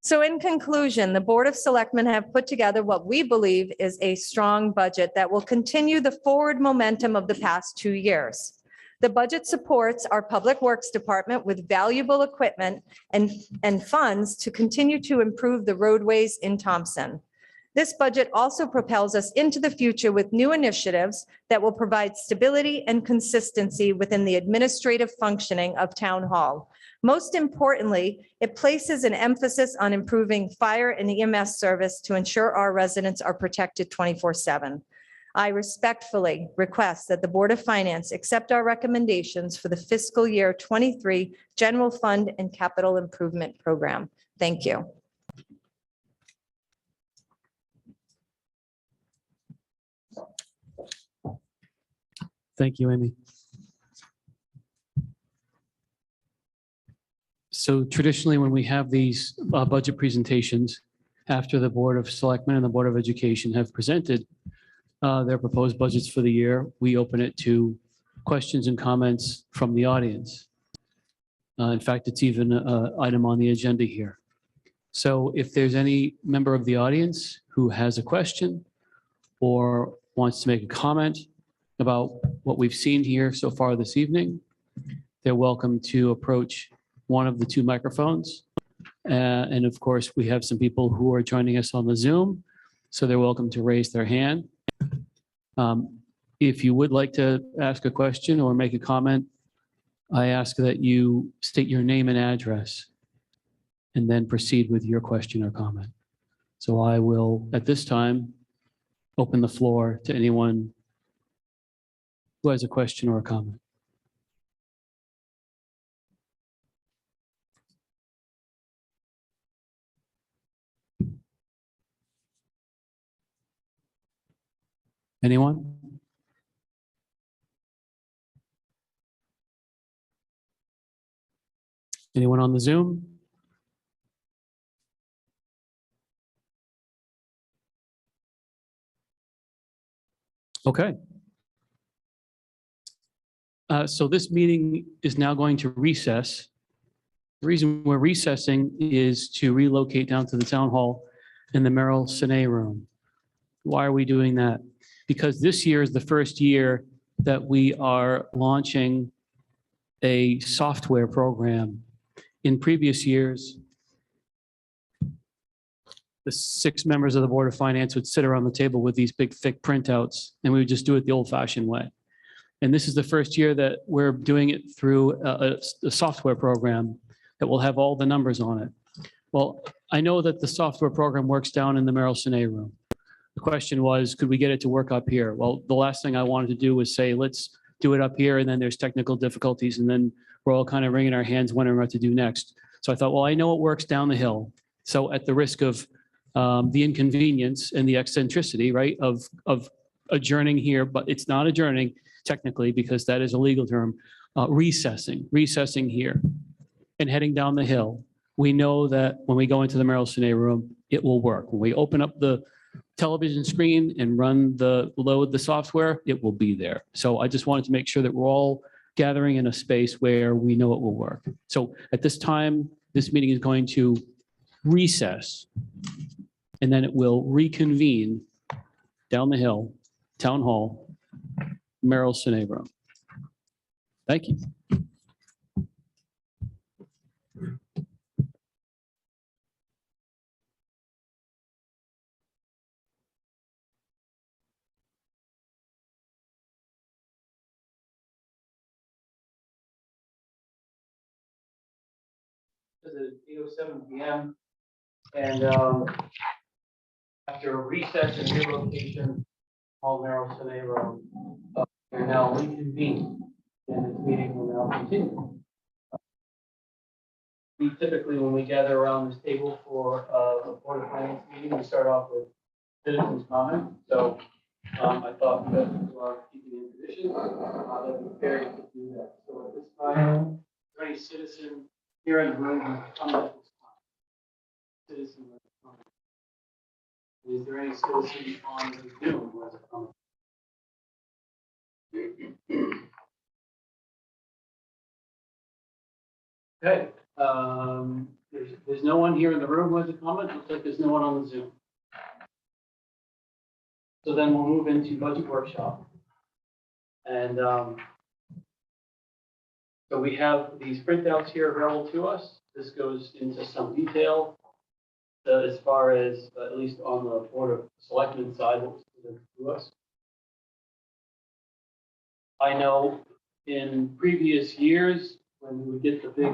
So in conclusion, the Board of Selectmen have put together what we believe is a strong budget that will continue the forward momentum of the past 2 years. The budget supports our Public Works Department with valuable equipment and funds to continue to improve the roadways in Thompson. This budget also propels us into the future with new initiatives that will provide stability and consistency within the administrative functioning of Town Hall. Most importantly, it places an emphasis on improving fire and EMS service to ensure our residents are protected 24/7. I respectfully request that the Board of Finance accept our recommendations for the fiscal year 23 General Fund and Capital Improvement Program. Thank you. Thank you, Amy. So traditionally, when we have these budget presentations, after the Board of Selectmen and the Board of Education have presented their proposed budgets for the year, we open it to questions and comments from the audience. In fact, it's even an item on the agenda here. So if there's any member of the audience who has a question or wants to make a comment about what we've seen here so far this evening, they're welcome to approach one of the two microphones. And of course, we have some people who are joining us on the Zoom, so they're welcome to raise their hand. If you would like to ask a question or make a comment, I ask that you state your name and address and then proceed with your question or comment. So I will, at this time, open the floor to anyone who has a question or a comment. Anyone? Anyone on the Zoom? Okay. So this meeting is now going to recess. The reason we're recessing is to relocate down to the town hall in the Merrill Sine room. Why are we doing that? Because this year is the first year that we are launching a software program. In previous years, the 6 members of the Board of Finance would sit around the table with these big thick printouts, and we would just do it the old-fashioned way. And this is the first year that we're doing it through a software program that will have all the numbers on it. Well, I know that the software program works down in the Merrill Sine room. The question was, could we get it to work up here? Well, the last thing I wanted to do was say, let's do it up here, and then there's technical difficulties, and then we're all kind of wringing our hands wondering what to do next. So I thought, well, I know it works down the hill. So at the risk of the inconvenience and the eccentricity, right, of adjourning here, but it's not adjourning technically because that is a legal term, recessing here and heading down the hill. We know that when we go into the Merrill Sine room, it will work. When we open up the television screen and load the software, it will be there. So I just wanted to make sure that we're all gathering in a space where we know it will work. So at this time, this meeting is going to recess, and then it will reconvene down the hill, Town Hall, Merrill Sine room. Thank you. It's 8:07 p.m. And after a recess and relocation, all Merrill Sine room, we're now reconvened, and this meeting will now continue. We typically, when we gather around this table for a Board of Finance meeting, we start off with citizens' comment. So I thought that we are keeping in tradition, that we fair to do that. So at this time, is there any citizen here in the room who has comment at this time? Citizen with a comment. Is there any citizen on the Zoom who has a comment? Okay, there's no one here in the room who has a comment. Looks like there's no one on the Zoom. So then we'll move into budget workshop. And so we have these printouts here available to us. This goes into some detail as far as, at least on the Board of Selectmen side, what was presented to us. I know in previous years, when we would get the big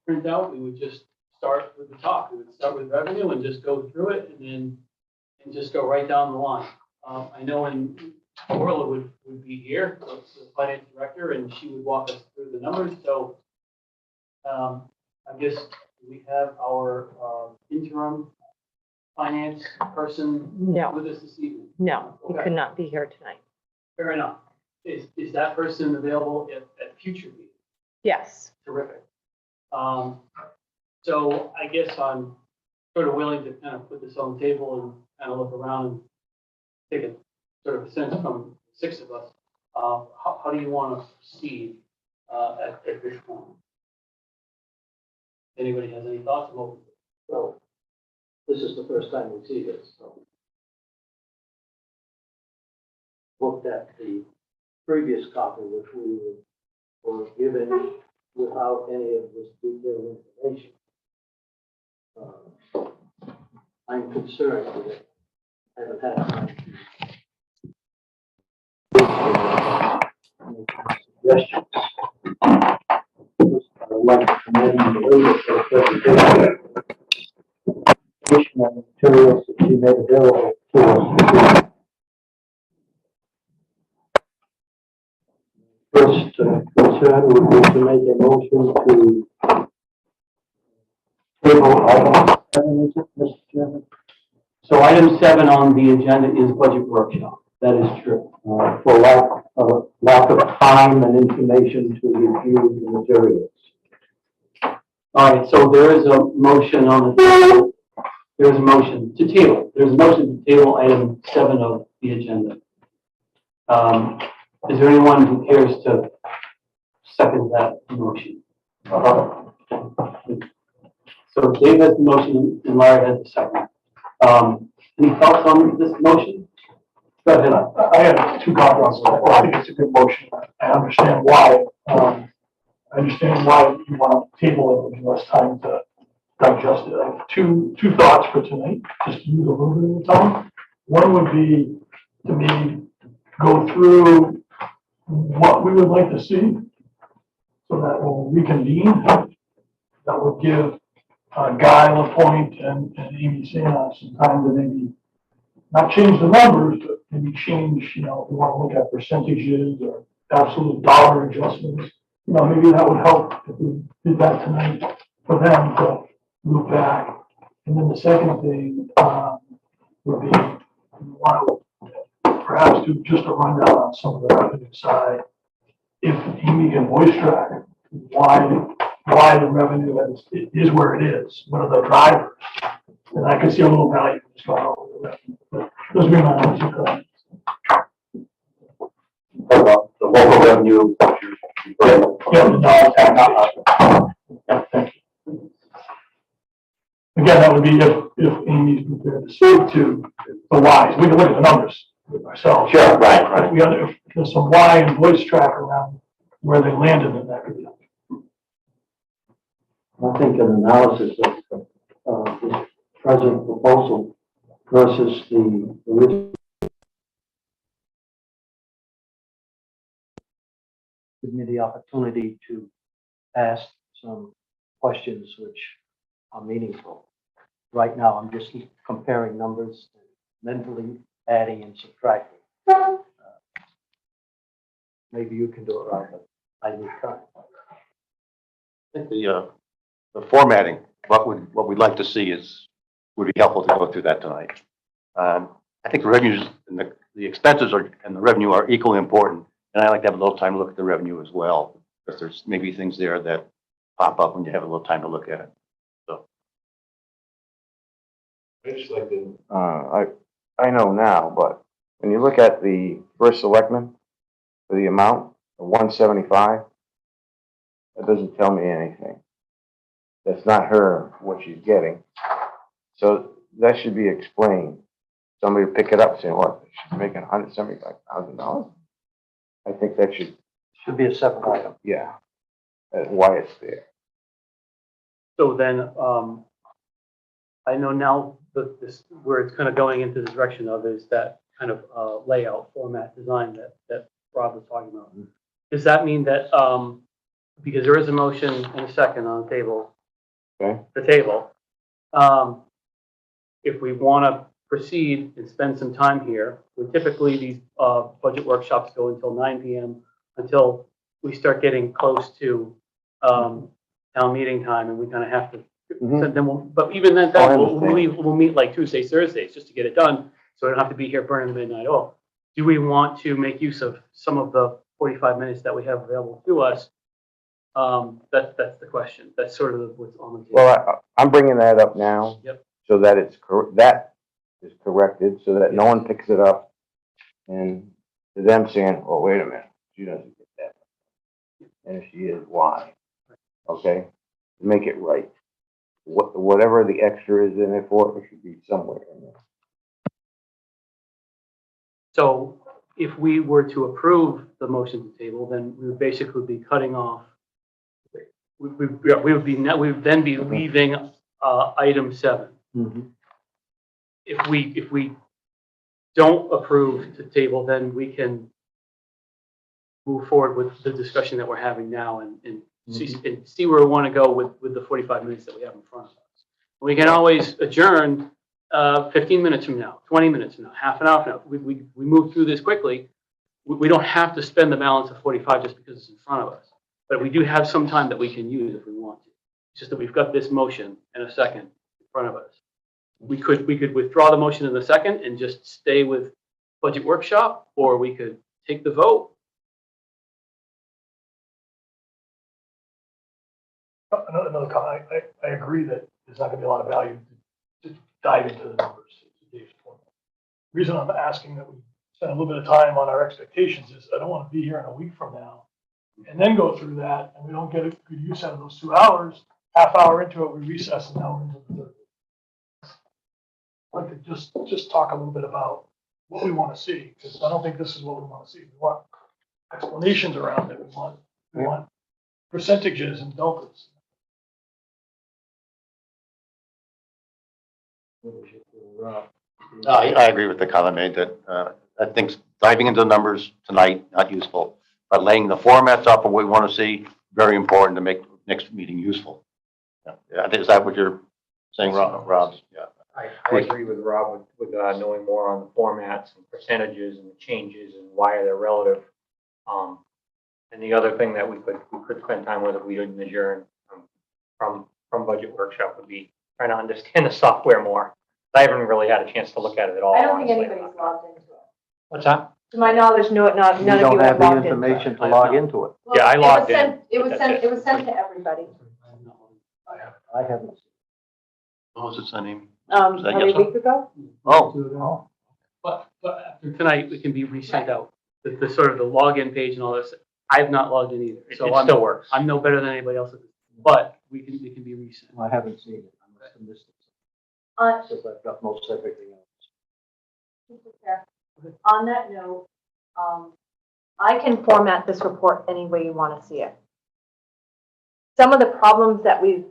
printout, we would just start with the top. We would start with revenue and just go through it and just go right down the line. I know in Orla would be here, the finance director, and she would walk us through the numbers. So I guess we have our interim finance person No, with us this evening. no, he Okay. could not be here tonight. Fair enough. Is that person available at future meetings? Yes. Terrific. So I guess I'm sort of willing to kind of put this on the table and kind of look around and take a sort of a sense from 6 of us. How do you want to proceed at this point? Anybody has any thoughts? I'm open. Well, this is the first time we see this, so. Looked at the previous copy, which we were given without any of this detailed information. I'm concerned with it. I haven't had time to make suggestions. I want to commend the lady for the presentation. Additional materials that she made available to us. First concern would be to make a motion to table item 7, is it, Mr. Chairman? So item 7 on the agenda is budget workshop. That is true. For lack of time and information to review the materials. All right, so there is a motion on the table. There's a motion to table. There's a motion to table item 7 of the agenda. Is there anyone who cares to second that motion? So Dave has the motion and Larry has the second. Any thoughts on this motion? Go ahead. I have 2 comments. I think it's a good motion. I understand why. I understand why you want to table it and give us time to digest it. I have two thoughts for tonight, just to use a little bit of the time. One would be to me, go through what we would like to see so that when we reconvene, that would give Guy LaPointe and Amy Sana some time to maybe not change the numbers, but maybe change, if we want to look at percentages or absolute dollar adjustments. Maybe that would help if we did that tonight for them to look back. And then the second thing would be, we want to perhaps do just a rundown on some of the revenue side. If Amy can voice track why the revenue is where it is, what are the drivers? And I can see a little value in just going over the revenue. But those would be my only 2 comments. The local revenue. Yeah, thank you. Again, that would be if Amy's prepared to speak to the whys. We can look at the numbers ourselves. Sure, right. If there's some why and voice track around where they landed, then that could be helpful. I think an analysis of this present proposal versus the original. Give me the opportunity to ask some questions which are meaningful. Right now, I'm just comparing numbers, mentally adding and subtracting. Maybe you can do it right, but I need time. I think the formatting, what we'd like to see would be helpful to go through that tonight. I think the revenues and the expenses and the revenue are equally important, and I like to have a little time to look at the revenue as well, because there's maybe things there that pop up when you have a little time to look at it. So I just like to. I know now, but when you look at the first selectman for the amount of 175, that doesn't tell me anything. That's not her what she's getting. So that should be explained. Somebody pick it up and say, what, she's making $175,000? I think that Should be a separate item. yeah, that's why it's there. So then, I know now that where it's kind of going into the direction of is that kind of layout, format, design that Rob was talking about. Does that mean that, because there is a motion and a second on the table, Okay. if we want to proceed and spend some time here. Typically, these budget workshops go until 9 p.m. until we start getting close to town meeting time, and we kind of have to. Mhm. So then but even then, Oh, I we'll meet like Tuesdays, Thursdays, just to get it done, so we don't have to be here burning the midnight oil. Do we want to make use of some of the 45 minutes that we have available to us? That's the question. That's sort of what's on the table. Well, I'm bringing that up now. Yep. So that that is corrected, so that no one picks it up and to them saying, oh, wait a minute, she doesn't get that. And if she is, why? Okay? Make it right. Whatever the extra is in it for, it should be somewhere in there. So if we were to approve the motion to table, then we would basically be cutting off. We would then be leaving item 7. If we don't approve the table, then we can move forward with the discussion that we're having now and see where we want to go with the 45 minutes that we have in front of us. We can always adjourn 15 minutes from now, 20 minutes from now, half an hour from now. We move through this quickly. We don't have to spend the balance of 45 just because it's in front of us. But we do have some time that we can use if we want to. It's just that we've got this motion and a second in front of us. We could withdraw the motion in the second and just stay with budget workshop, or we could take the vote. Another comment, I agree that there's not gonna be a lot of value to dive into the numbers, to Dave's point. The reason I'm asking that we spend a little bit of time on our expectations is I don't wanna be here in a week from now and then go through that, and we don't get a good use out of those 2 hours, half hour into it, we recess, and now we're into the third. I'd like to just talk a little bit about what we wanna see, because I don't think this is what we wanna see. We want explanations around it, we want percentages and deltas. I agree with the comment made that I think diving into the numbers tonight, not useful, but laying the formats up of what we want to see, very important to make next meeting useful. Yeah, is that what you're saying, Rob? Yeah. I agree with Rob with knowing more on the formats and percentages and the changes and why they're relative. And the other thing that we could spend time with if we didn't adjourn from budget workshop would be trying to understand the software more. I haven't really had a chance to look at it at all. I don't think honestly. anybody's logged into it. What's that? To my knowledge, none You of you don't have have the logged into it. information to log into it. Yeah, I Well, logged in. It was That's sent, it. it was sent to everybody, I haven't. What was its name? a Is that yes, week ago. Oh, But after tonight, it can be resent out. The sort of the login page and all this. I've not logged in either, It so still works. I'm no better than anybody else. But it can be resent. I haven't seen it. I must have missed it. On Because I've got most everything else. on that note, I can format this report any way you want to see it. Some of the problems that we've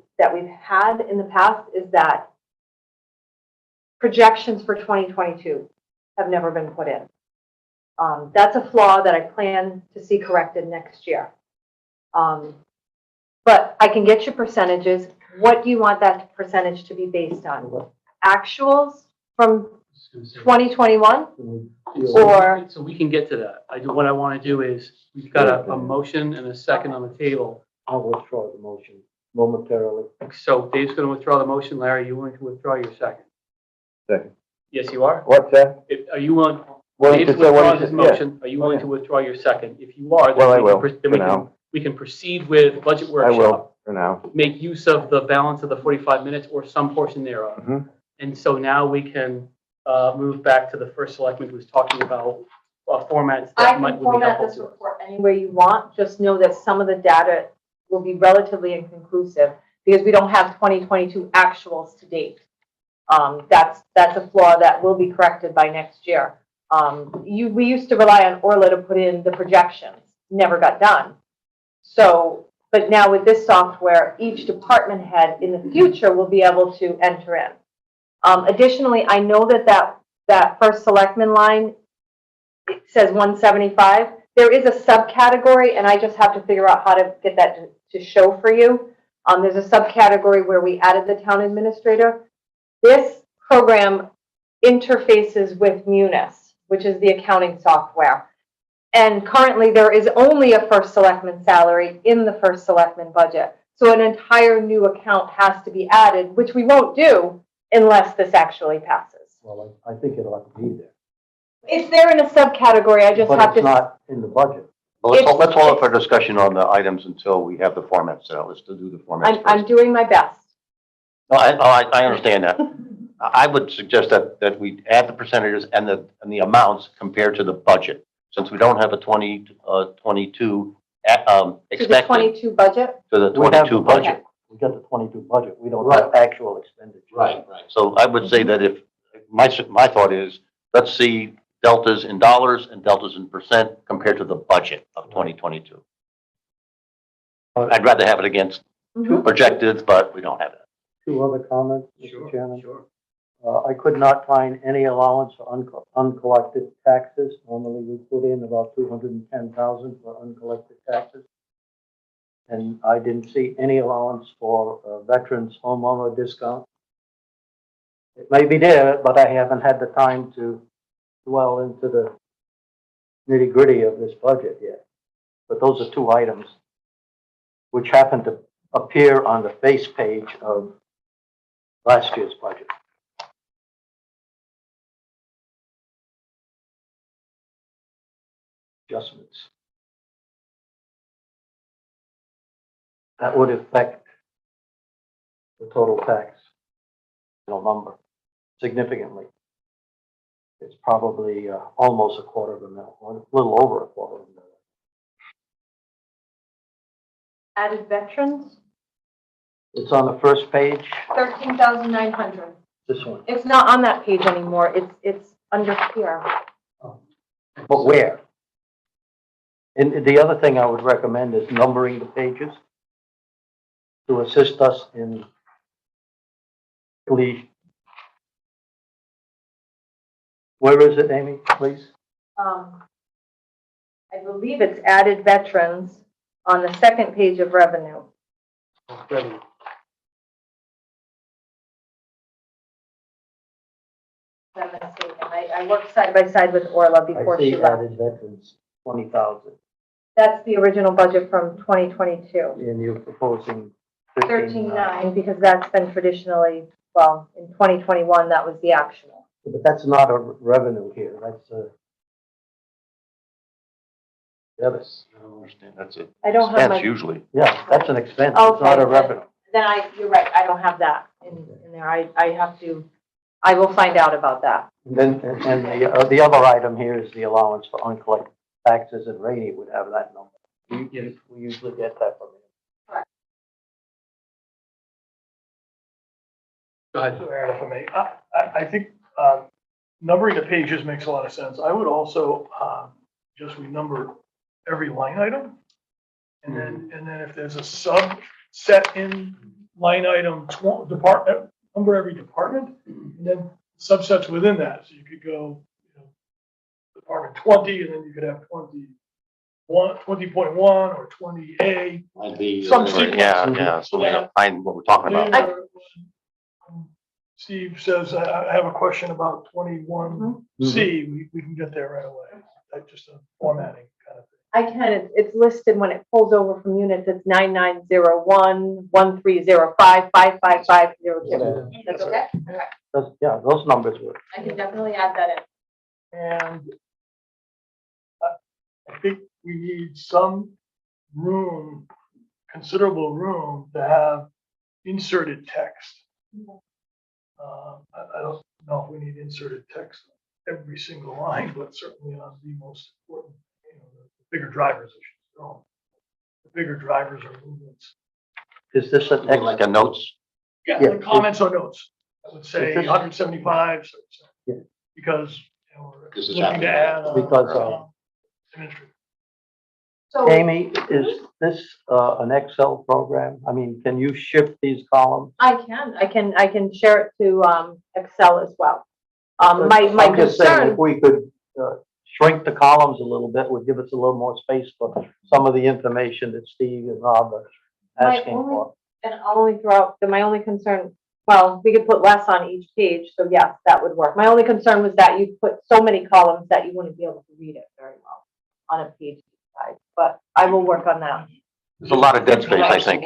had in the past is that projections for 2022 have never been put in. That's a flaw that I plan to see corrected next year. But I can get you percentages. What do you want that percentage to be based on? Actuals from 2021 or? So we can get to that. What I want to do is, we've got a motion and a second on the table. I'll withdraw the motion momentarily. So Dave's going to withdraw the motion. Larry, are you willing to withdraw your second? Second. Yes, you are? What's that? Are you willing? Willing Dave to say what withdraws he his said, yeah. motion. Are you willing to withdraw your second? If you are, Well, I then will, then for now. we can proceed with budget I workshop. will, for now. Make use of the balance of the 45 minutes or some portion thereof. Mhm. And so now we can move back to the first selectman who's talking about formats I that can would be format helpful this to us. report any way you want. Just know that some of the data will be relatively inconclusive because we don't have 2022 actuals to date. That's a flaw that will be corrected by next year. We used to rely on Orla to put in the projections, never got done. So, but now with this software, each department head in the future will be able to enter in. Additionally, I know that first selectman line, it says 175. There is a subcategory, and I just have to figure out how to get that to show for you. There's a subcategory where we added the town administrator. This program interfaces with Munis, which is the accounting software. And currently, there is only a first selectman salary in the first selectman budget. So an entire new account has to be added, which we won't do unless this actually passes. Well, I think it ought to be there. It's there in a subcategory, I just But have it's to, not in the budget. Well, let's hold up our discussion on the items until we have the format set out. Let's do the formats I'm first. doing my best. No, I understand that. I would suggest that we add the percentages and the amounts compared to the budget. Since we don't have a 22 To the expected 22 budget, to the We have 22 the budget. We got the 22 budget. We don't have actual expenditure. Right. So I would say that if, my thought is, let's see deltas in dollars and deltas in percent compared to the budget of 2022. I'd rather have it against projected, but we don't have it. Two other comments, Mr. Chairman. I could not find any allowance for uncollected taxes. Normally, we put in about 210,000 for uncollected taxes. And I didn't see any allowance for veterans homeowner discount. It may be there, but I haven't had the time to dwell into the nitty-gritty of this budget yet. But those are two items which happen to appear on the face page of last year's budget. Adjustments. That would affect the total tax, number significantly. It's probably almost $250,000, or a little over $250,000. added veterans, It's on the first page, 13,900. this one. It's not on that page anymore. It's under here. But where? And the other thing I would recommend is numbering the pages to assist us in please. Where is it, Amy, please? I believe it's added veterans on the second page of revenue. If I'm mistaken. I worked side by side with Orla I before see she left. added veterans, 20,000, That's the original budget from 2022. and you're proposing 13,900. 13.9, because that's been traditionally, well, in 2021, that was the actual. But that's not a revenue here, that's a. The other, I don't understand. That's it. I don't have Expense my, usually. yeah, that's an expense, it's not a Okay. revenue. then you're right, I don't have that in there. I have to, I will find out about that. And then, and the other item here is the allowance for uncollected taxes, and Rainey would have that number. We usually get that from him. Go ahead. So Aaron, if I may, I think numbering the pages makes a lot of sense. I would also just renumber every line item. And then if there's a subset in line item department, number every department, and then subsets within that. So you could go, department 20, and then you could have 20.1 or 20A. Might be. Some sequence. Yeah, so we don't find what we're talking about. Later, Steve says, I have a question about 21C, we can get there right away. That's just a formatting kind of thing. I can, it's listed when it pulls over from units, it's 9901, 1305, 55502. That's okay? Yeah, those numbers were. I can definitely add that in. And I think we need some room, considerable room to have inserted text. I don't know if we need inserted text on every single line, but certainly on the most important, the bigger drivers, I should say. The bigger drivers are movements. Is this an Like a notes. Yeah, Yeah. the comments or notes, I would say Is this- 175, Yeah. because, we're This is looking to happening. add. Because, administrative. So Amy, is this an Excel program? I mean, can you shift these columns? I can share it to Excel as well. My I'm just saying, concern, if we could shrink the columns a little bit, would give us a little more space for some of the information that Steve and Rob are My asking only- for. and I'll only throw out, that my only concern well, we could put less on each page, so yes, that would work. My only concern was that you put so many columns that you wouldn't be able to read it very well on a page size, but I will work on that. There's a lot of dead space, I think.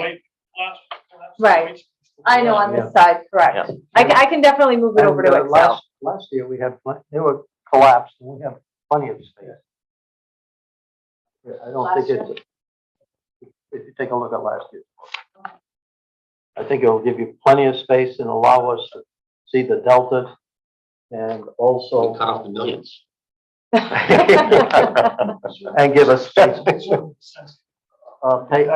Right. I know on this side, correct. Yeah. I can definitely move it over to And, Excel. last year, we had, they were collapsed, and we have plenty of space. Yeah, I don't think Last it's, if you take a look at last year. I think it'll give you plenty of space and allow us to see the delta and also. Cut off the millions. And give us space. Yes, Oh, yeah,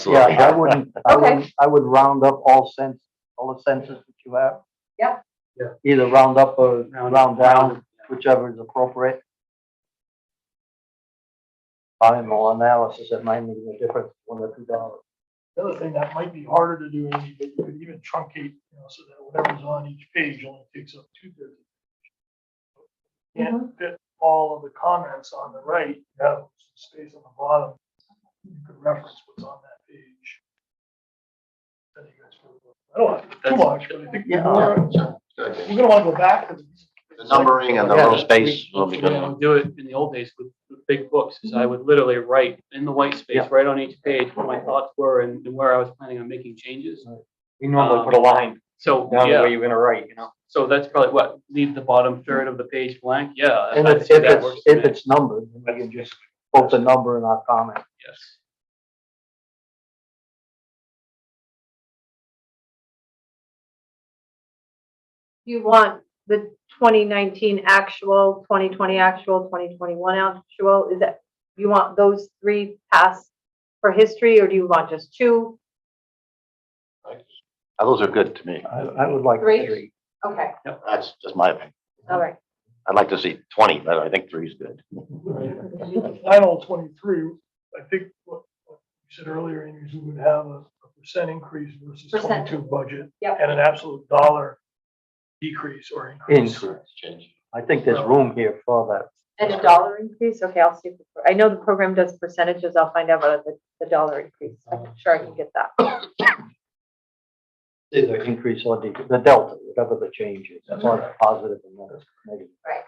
yeah, I wouldn't, Okay. I would round up all the senses that you have. Yeah. Yeah. Either round up or round down, whichever is appropriate. Final analysis, it might make a difference, $1 or $2. The other thing that might be harder to do, Amy, but you could even truncate, so that whatever's on each page only takes up 2/3. Can't fit all of the comments on the right, you have some space on the bottom. You could reference what's on that page. Then you guys go, I don't want to do too much, but I think we're gonna want to go back to The numbering and the little space will be You good. know, do it in the old days with big books, is I would literally write in the white space, Yeah. right on each page, what my thoughts were and where I was planning on making changes. We normally put a line So, down the yeah, way you're gonna write, so that's probably what, leave the bottom third of the page blank, yeah. And I if think that works for me. it's numbered, then we can just quote the number in our comment. Yes. You want the 2019 actual, 2020 actual, 2021 actual, is that, you want those three passed for history, or do you want just two? Those are good to me. I would like Three? 3. Okay, That's just my opinion. all right. I'd like to see 20, but I think 3 is good. final 23, I think what you said earlier, Amy, is we would have a percent increase versus Percent. 22 budget. Yep. And an absolute dollar decrease or increase. Increase. I think there's room here for that. And a dollar increase? Okay, I'll see. I know the program does percentages. I'll find out about the dollar increase. I'm sure I can get that. Either increase or decrease, the delta, whatever the change is, that's all positive and negative. Right.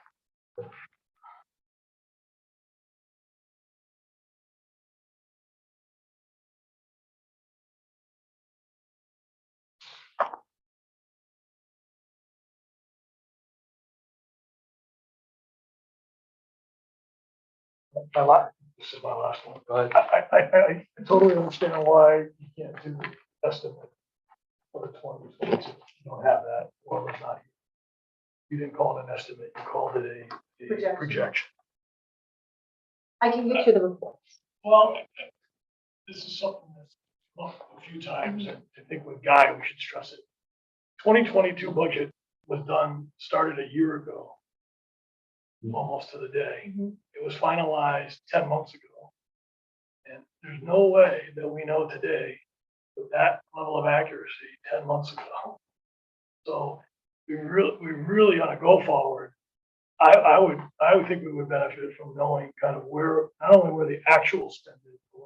This is my last one. I totally understand why you can't do estimate for the 2022. You don't have that, or it's not. You didn't call it an estimate, you called it a Projection. projection. I can get you the reports. Well, this is something that's come up a few times, and I think with Guy, we should stress it. 2022 budget was started a year ago, almost to the day. It was finalized 10 months ago. And there's no way that we know today with that level of accuracy 10 months ago. So we really on a go forward, I would think we would benefit from knowing kind of where, not only where the actual spend is, but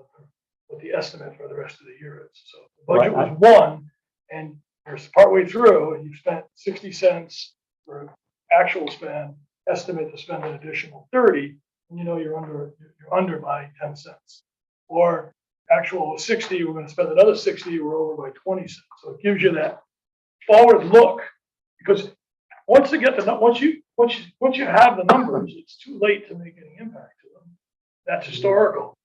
what the estimate for the rest of the year is. So the budget was 1, and you're partway through, and you've spent 60 cents for actual spend, estimate to spend an additional 30, and you know you're under by 10 cents. Or actual was 60, we're going to spend another 60, we're over by 20 cents. So it gives you that forward look, because once you have the numbers, it's too late to make any impact to them. That's historical.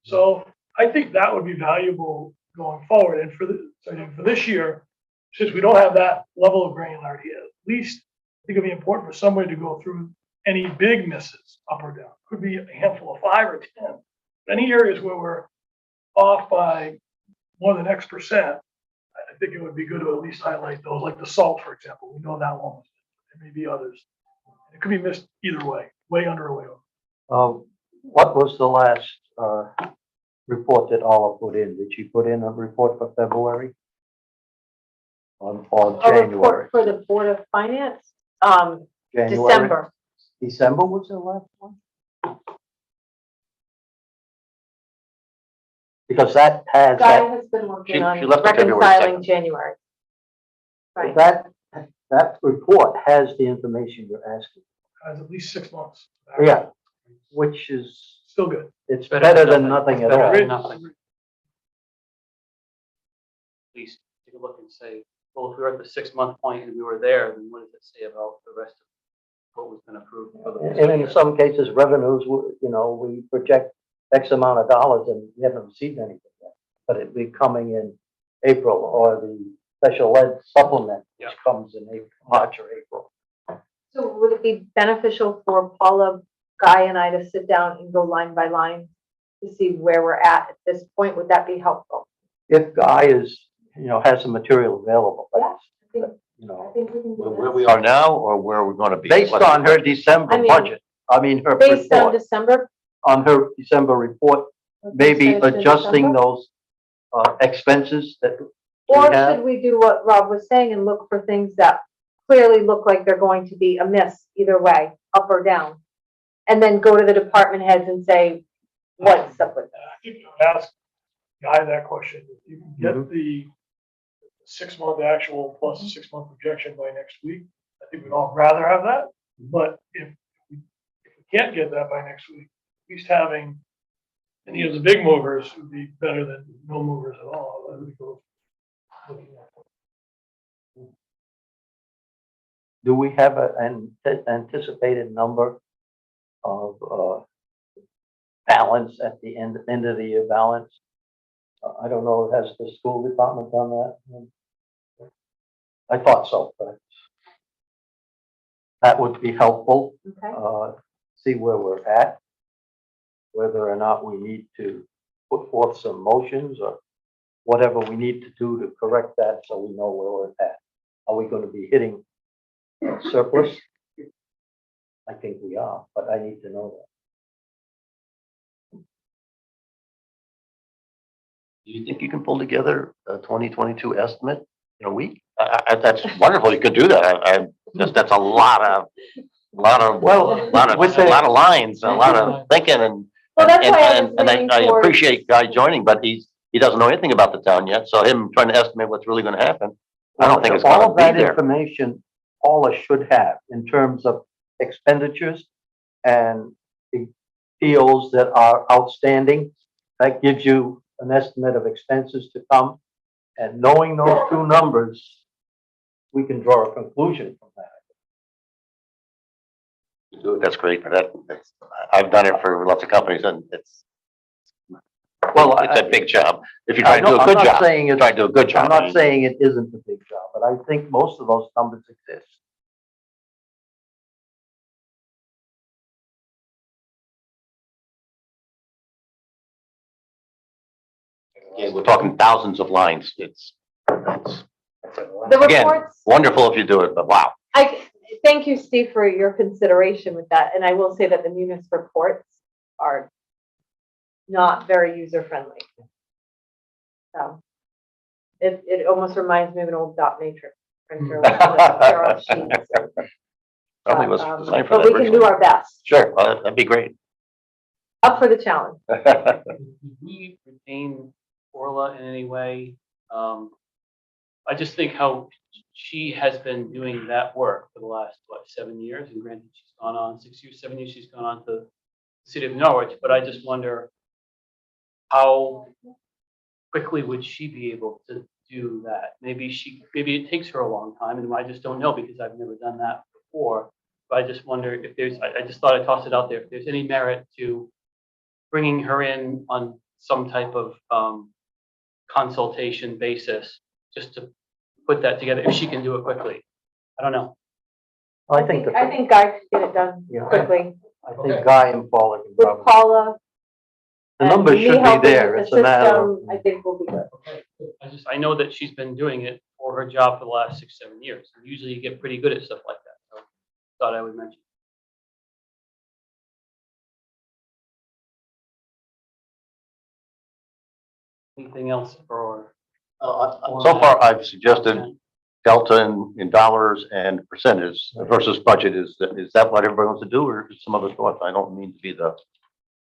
So I think that would be valuable going forward. And for this year, since we don't have that level of granularity, at least I think it'd be important for somebody to go through any big misses up or down. Could be a handful of 5 or 10. Any areas where we're off by more than X%, I think it would be good to at least highlight those, like the salt, for example. We know that one. There may be others. It could be missed either way under or way over. What was the last report that Olive put in? Did she put in a report for February? Or A January? report for the Board of Finance, January? December. December was the last one? Because that has, Guy that, has been working She on left it February reconciling 2nd. January. Right. that report has the information you're asking. Has at least 6 months. Yeah, which is, Still good. it's better than nothing at Better all. than nothing. At least take a look and say, well, if we were at the 6-month point and we were there, then what does it say about the rest of what was been approved for the And fiscal in year? some cases, revenues, we project X amount of dollars and we haven't received anything yet. But it'll be coming in April, or the special ed supplement, which Yeah. comes in March or April. So would it be beneficial for Paula, Guy and I to sit down and go line by line to see where we're at this point? Would that be helpful? If Guy has some material available, but, Yeah, I think, I think we can do Where that. we are now or where we're gonna be? based on her December I mean, budget, her Based on report, December. on her December report, maybe finished in adjusting December? those expenses that Or we have. should we do what Rob was saying and look for things that clearly look like they're going to be a miss either way, up or down? And then go to the department heads and say, what's up with that? I think you ask Guy that question. If you can get the 6-month actual plus the 6-month projection by next week, I think we'd all rather have that. But if we can't get that by next week, at least having any of the big movers would be better than no movers at all. As we go looking at. Do we have an anticipated number of balance at the end of the year balance? I don't know, has the school department done that? I thought so, but that would be helpful, Okay, see where we're at, whether or not we need to put forth some motions or whatever we need to do to correct that so we know where we're at. Are we going to be hitting surplus? I think we are, but I need to know that. Do you think you can pull together a 2022 estimate in a week? That's wonderful. You could do that. That's a lot of Well, with a lot of lines, a lot of thinking and. Well, that's why I was And leaning I towards- appreciate Guy joining, but he doesn't know anything about the town yet. So him trying to estimate what's really gonna happen, I don't think it's all gonna of that be there. information Paula should have in terms of expenditures and the POs that are outstanding. That gives you an estimate of expenses to come. And knowing those two numbers, we can draw a conclusion from that. That's great, but I've done it for lots of companies and it's Well, a big job. If you're I trying to do a know- good I'm not job, saying you're it's- trying to do a good job. I'm not saying it isn't a big job, but I think most of those numbers exist. Yeah, we're talking thousands of lines. It's the again, reports, wonderful if you do it, but wow. thank you, Steve, for your consideration with that. And I will say that the Munis reports are not very user-friendly. So it almost reminds me of an old dot matrix printer. with the tear off sheets. Probably was But, designed for but that we can do originally. our best. Sure, that'd be great. Up for the challenge. Did we retain Orla in any way? I just think how she has been doing that work for the last, 7 years? And granted, she's gone on 6 years, 7 years, she's gone on to the city of Norwich, but I just wonder how quickly would she be able to do that? Maybe it takes her a long time, and I just don't know because I've never done that before. But I just wonder if I just thought I'd toss it out there, if there's any merit to bringing her in on some type of consultation basis, just to put that together, if she can do it quickly. I don't know. I think, I think Guy could get it done Yeah. quickly. I think Guy and Paula can With probably, Paula. the and numbers me should be helping there. with It's the a matter of. system, I think we'll be good. I know that she's been doing it for her job for the last 6, 7 years. And usually you get pretty good at stuff like that. So thought I would mention. Anything else for? So far, I've suggested delta in dollars and percentage versus budget. Is that what everybody wants to do, or is some other thoughts? I don't mean to be the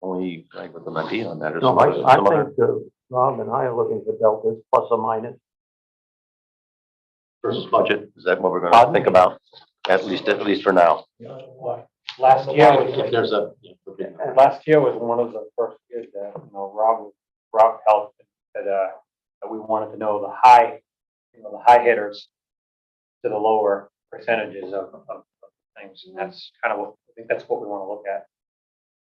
only guy with an idea on that. Or No, some other- I some other- think the Rob and I are looking for deltas, plus or minus. Versus budget, is that what we're gonna Pardon? think about? At least for now. Last year If was, there's a. last year was one of the first years that, Rob helped, that we wanted to know the high hitters to the lower percentages of things. And that's kind of what, I think that's what we want to look at.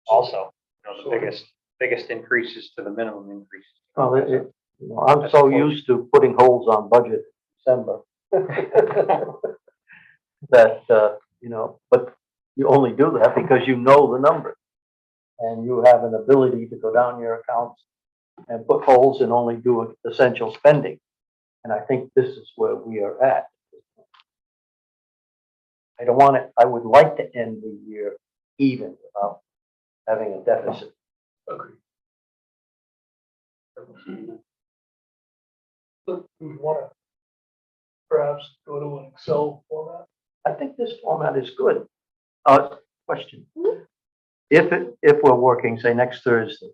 Also, the biggest increases to the minimum increases. Well, I'm so used to putting holes on budget in December. That, but you only do that because you know the numbers. And you have an ability to go down your accounts and put holes and only do essential spending. And I think this is where we are at. I would like to end the year even without having a deficit. Do we want to perhaps go to an Excel format? I think this format is good. Question. If we're working, say, next Thursday,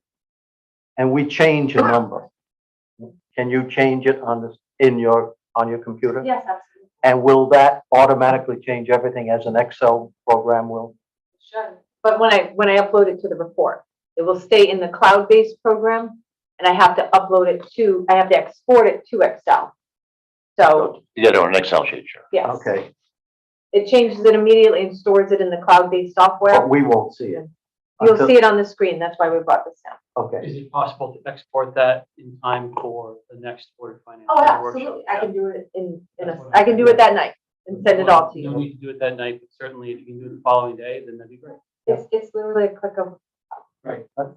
and we change a number, can you change it on your computer? Yes, absolutely. And will that automatically change everything as an Excel program will? Sure. But when I upload it to the report, it will stay in the cloud-based program, and I have to export it to Excel. So, You did it on an Excel sheet, sure. yes. Okay, It changes it immediately and stores it in the cloud-based software. but we won't see it. You'll see it on the screen. That's why we brought this down. Okay, Is it possible to export that in time for the next Board of Finance? Oh, workshop? absolutely. I can do it I can do it that night and send it all to You don't you. need to do it that night, but certainly if you can do it the following day, then that'd be great. It's literally a click of, Right. That's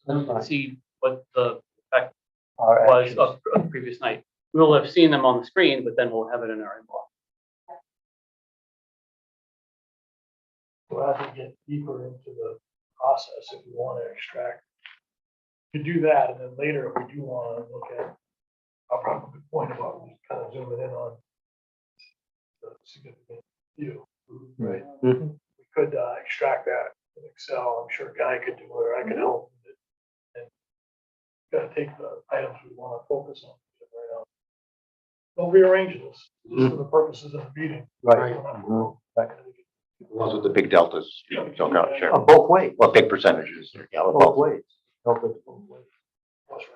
Then we can fine. see what the effect Our was actions. of the previous night. We'll have seen them on the screen, but then we'll have it in our inbox. We'll have to get deeper into the process if we want to extract. You do that, and then later, if we do want to look at, I'll probably a good point about kind of zooming in on the significant view, right? Mhm. We could extract that in Excel. I'm sure Guy could do it, or I could help with it. And gotta take the items we want to focus on right now. Don't rearrange this. This is for the purposes of the meeting. Right. Mhm. Right. Ones with the big deltas, you don't count, sure. Both ways, Well, big percentages. Yeah, well, both ways. Deltas both ways.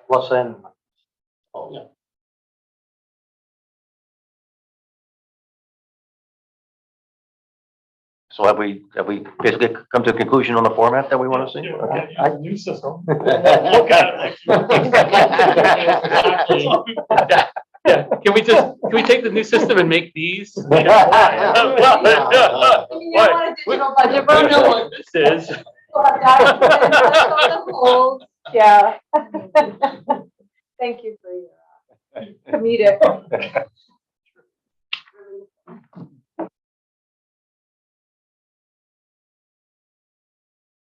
Plus and minus. Oh, yeah. So have we basically come to a conclusion on the format that we want to see? Yeah, Okay. yeah, use the new system. Look at it. Yeah, can we take the new system and make these? you don't want a digital budget We know version. what this is. We'll have documents, on the holds. Yeah. Thank you for your comedic.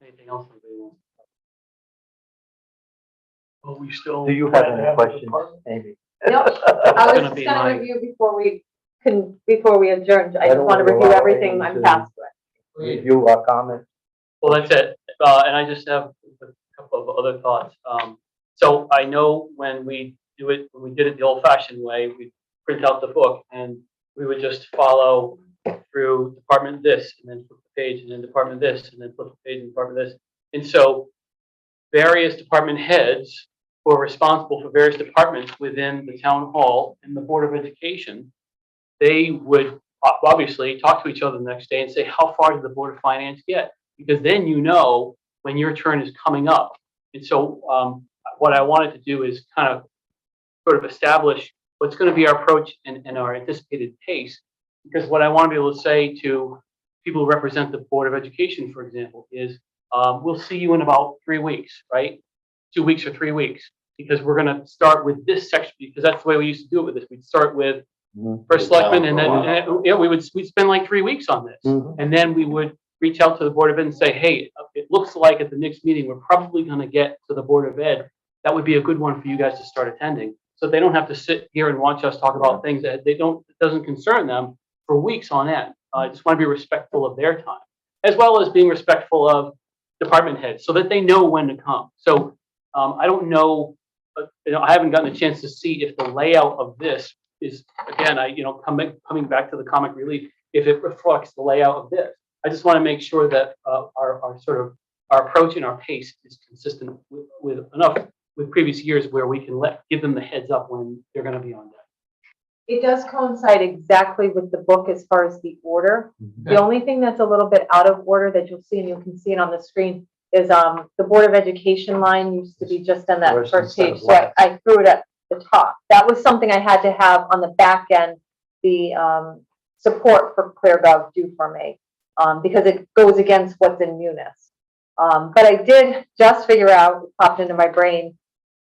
Anything else? anybody wants? Well, we still. Do you have plan to any the questions, department- Amy? Nope. I was Gonna just be gonna my- review before we adjourn. I I just don't want to wanna review allow everything anyone I'm to- tasked with. Review our comments. Well, that's it. And I just have a couple of other thoughts. So I know when we did it the old fashioned way, we print out the book and we would just follow through department this and then flip the page and then department this and then flip the page and department this. And so various department heads who are responsible for various departments within the town hall and the Board of Education, they would obviously talk to each other the next day and say, how far did the Board of Finance get? Because then you know when your turn is coming up. And so what I wanted to do is kind of sort of establish what's going to be our approach and our anticipated pace. Because what I want to be able to say to people who represent the Board of Education, for example, is we'll see you in about 3 weeks, right? 2 weeks or 3 weeks, because we're going to start with this section, because that's the way we used to do it with this. We'd start with first selectman, and then we'd spend like 3 weeks on this. Mhm. And then we would reach out to the Board of Ed and say, hey, it looks like at the next meeting, we're probably going to get to the Board of Ed. That would be a good one for you guys to start attending. So they don't have to sit here and watch us talk about things that it doesn't concern them for weeks on end. I just want to be respectful of their time, as well as being respectful of department heads so that they know when to come. So I don't know I haven't gotten a chance to see if the layout of this is, again, coming back to the comic relief, if it reflects the layout of this. I just want to make sure that our sort of, our approach and our pace is consistent with enough with previous years where we can give them the heads up when they're going to be on deck. It does coincide exactly with the book as far as the order. The only thing that's a little bit out of order that you'll see, and you can see it on the screen, is the Board of Education line used to be just on that First first instead page. of So last. I threw it at the top. That was something I had to have on the back end, the support for ClearGov do for me, because it goes against what's in Munis. But I did just figure out, it popped into my brain,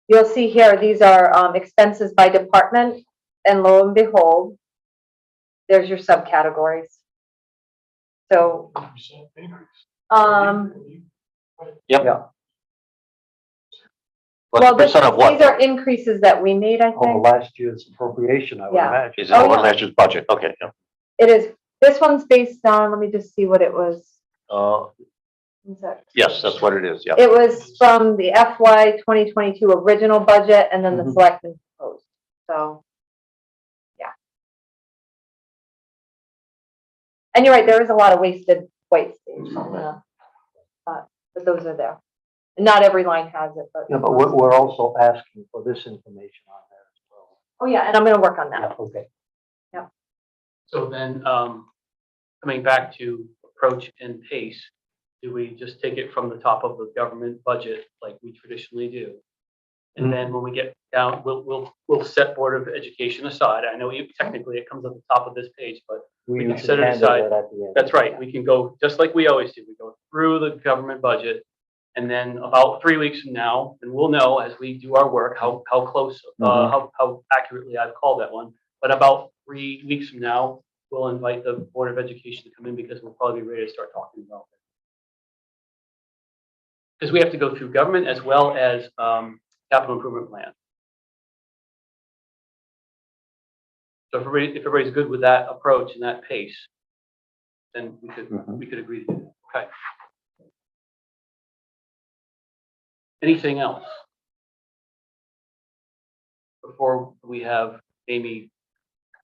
you'll see here, these are expenses by department, and lo and behold, there's your subcategories. So, Yep. Yeah. But well, percent of what? these are increases that we made, I Over think. last year's appropriation, I would Yeah. imagine. Is it Oh, over yeah. last year's budget? Okay, yeah. It is, this one's based on, let me just see what it was. One sec. Yes, that's what it is, yeah. It was from the FY 2022 original budget and then the Mhm. selectmen proposed. So, yeah. And you're right, there is a lot of wasted white space. But those are there. Not every line has it, but. Yeah, but we're also asking for this information on there as well. Oh, yeah, and I'm gonna work on Yeah, that. okay. So then, coming back to approach and pace, do we just take it from the top of the government budget like we traditionally do? And then when we get down, we'll set Board of Education aside. I know technically it comes at the top of this page, but We can usually set it handle aside. that at the end. that's right. We can go, just like we always do, we go through the government budget. And then about 3 weeks from now, and we'll know as we do our work, how close, how accurately I've called that one. But about 3 weeks from now, we'll invite the Board of Education to come in because we'll probably be ready to start talking about it. Because we have to go through government as well as capital improvement plan. So if everybody's good with that approach and that pace, then we could agree to do that. Okay. Anything else? Before we have Amy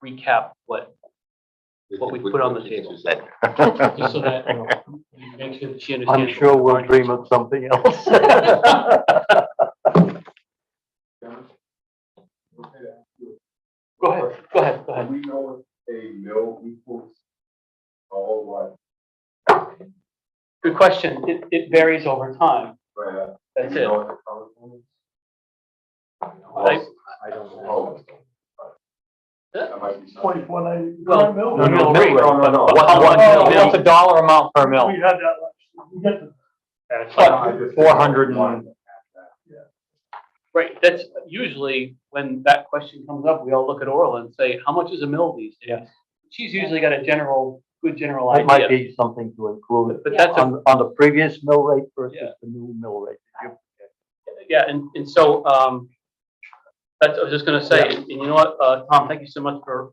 recap what we put on the table. Just so that you make sure that she understands. I'm sure we'll dream of something else. Go ahead. We know if a mill equals all what, Good question. It varies over time. but. That's you it. know what the color is? I don't know. Oh. That might be something. 24.90. Well, mill. the mill rate. No, no, no. What- What's a dollar amount per mill? We had that last, we get the. But 400 and. Right, that's usually when that question comes up, we all look at Orla and say, how much is a mill these days? Yeah. She's usually got a good general That might idea. be something to include But that's, on the previous mill rate versus Yeah. the new mill rate. yeah, and so, that's, I was just gonna say, and you know what, Tom, thank you so much for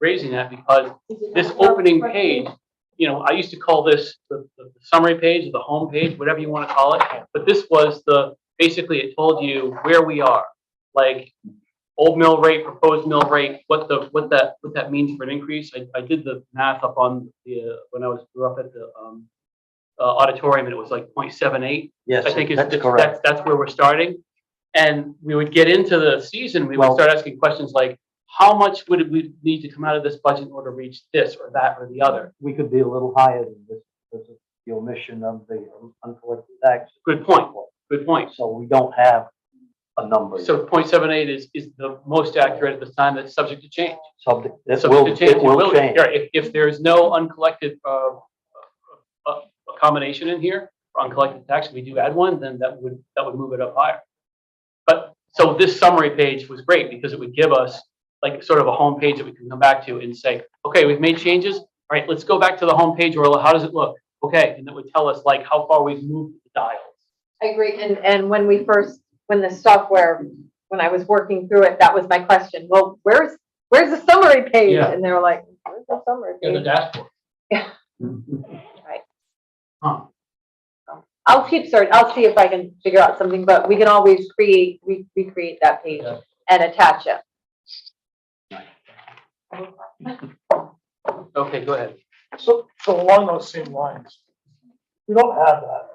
raising that, because this opening page, I used to call this the summary page, or the home page, whatever you want to call it. But this was basically it told you where we are, like old mill rate, proposed mill rate, what that means for an increase. I did the math up on when I grew up at the auditorium, and it was like 0.78. Yes, I think that's correct. that's where we're starting. And we would get into the season, we would Well- start asking questions like, how much would we need to come out of this budget in order to reach this or that or the other? We could be a little higher than this because of the omission of the uncollected tax. Good point. Good point. So we don't have a number. So 0.78 is the most accurate at this time. That's subject to change. Subject, it Subject will, to change. it will change. Yeah, if there's no uncollected accommodation in here for uncollected tax, if we do add one, then that would move it up higher. But so this summary page was great because it would give us like sort of a home page that we can come back to and say, okay, we've made changes. All right, let's go back to the home page, or how does it look? Okay, and that would tell us like how far we've moved the dials. I agree. And when the software, when I was working through it, that was my question. Well, where's the summary page? Yeah. And they were like, where's the summary In the page? dashboard. Right. Huh. I'll keep search, I'll see if I can figure out something, but we can always recreate that page and attach it. Okay, go ahead. So along those same lines, we don't have that.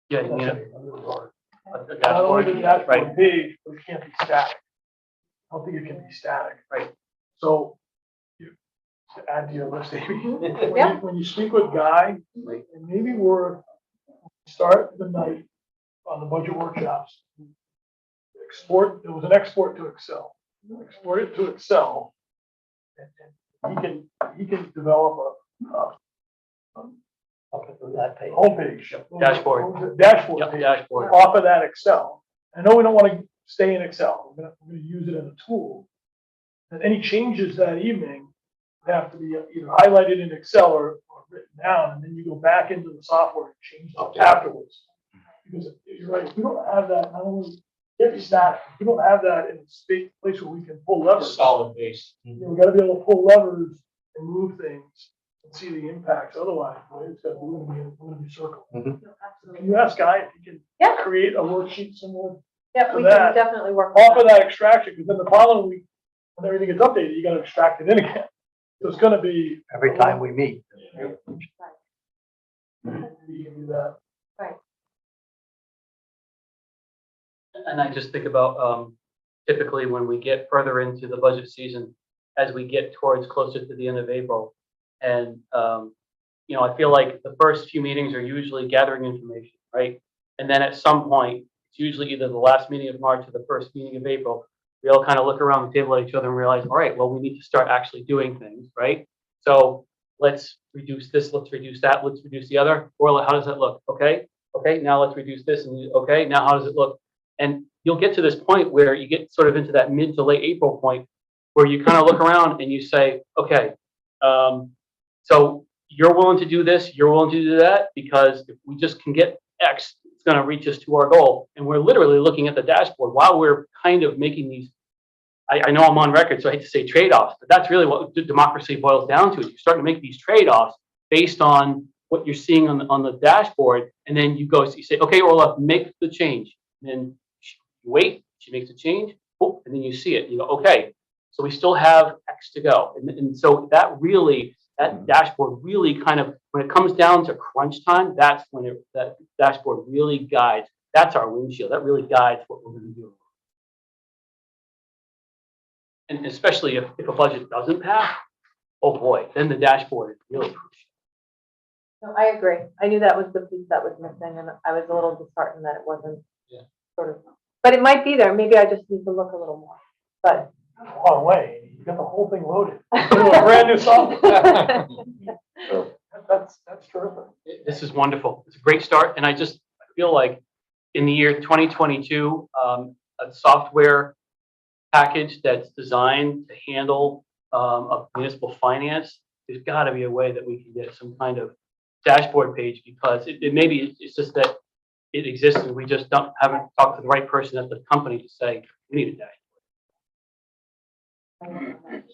Yeah, you mean Okay. a Not only the dashboard? dashboard Right. page, but it can't be static. I don't think it can be static. Right. So, to add to your list, Amy, Yeah. when you speak with Guy, Right. and maybe start the night on the budget workshops. There was an export to Excel. Export it to Excel. And he can develop a Up to that page. homepage. Dashboard. Dashboard Yep, page dashboard. off of that Excel. I know we don't want to stay in Excel. We're gonna use it as a tool. And any changes that evening have to be either highlighted in Excel or written down, and then you go back into the software and change it afterwards. Because you're right, if we don't have that, not only if it's static, if we don't have that in a place where we can pull levers. Solid base. You know, we gotta be able to pull levers and move things and see the impacts. Otherwise, boy, we're gonna be circled. Can you ask Guy if he can Yeah. create a worksheet similar Yeah, So we that- can definitely work. on off of that extraction? Because then the following week, when everything gets updated, you gotta extract it in again. So it's gonna be. Every time we meet. You can do that. And I just think about typically when we get further into the budget season, as we get towards closer to the end of April. And, I feel like the first few meetings are usually gathering information, right? And then at some point, it's usually either the last meeting of March or the first meeting of April, we all kind of look around the table at each other and realize, all right, well, we need to start actually doing things, right? So let's reduce this, let's reduce that, let's reduce the other. Or how does that look? Okay, now let's reduce this, and okay, now how does it look? And you'll get to this point where you get sort of into that mid to late April point where you kind of look around and you say, okay, so you're willing to do this, you're willing to do that, because if we just can get X, it's going to reach us to our goal. And we're literally looking at the dashboard while we're kind of making these, I know I'm on record, so I hate to say trade-offs, but that's really what democracy boils down to. Is you're starting to make these trade-offs based on what you're seeing on the dashboard. And then you say, okay, Orla, make the change. And then you wait, she makes a change, and then you see it. You go, okay, so we still have X to go. And so that dashboard really kind of, when it comes down to crunch time, that's when that dashboard really guides. That's our windshield. That really guides what we're going to do. And especially if a budget doesn't pass, oh boy, then the dashboard is really crucial. No, I agree. I knew that was the piece that was missing, and I was a little disheartened that it wasn't sort of, but it might be there. Maybe I just need to look a little more, but. A long way. You got the whole thing loaded. Into a brand new software. That's terrific. This is wonderful. It's a great start. And I feel like in the year 2022, a software package that's designed to handle of municipal finance, there's got to be a way that we can get some kind of dashboard page, because maybe it's just that it exists and we just haven't talked to the right person at the company to say, we need a dashboard.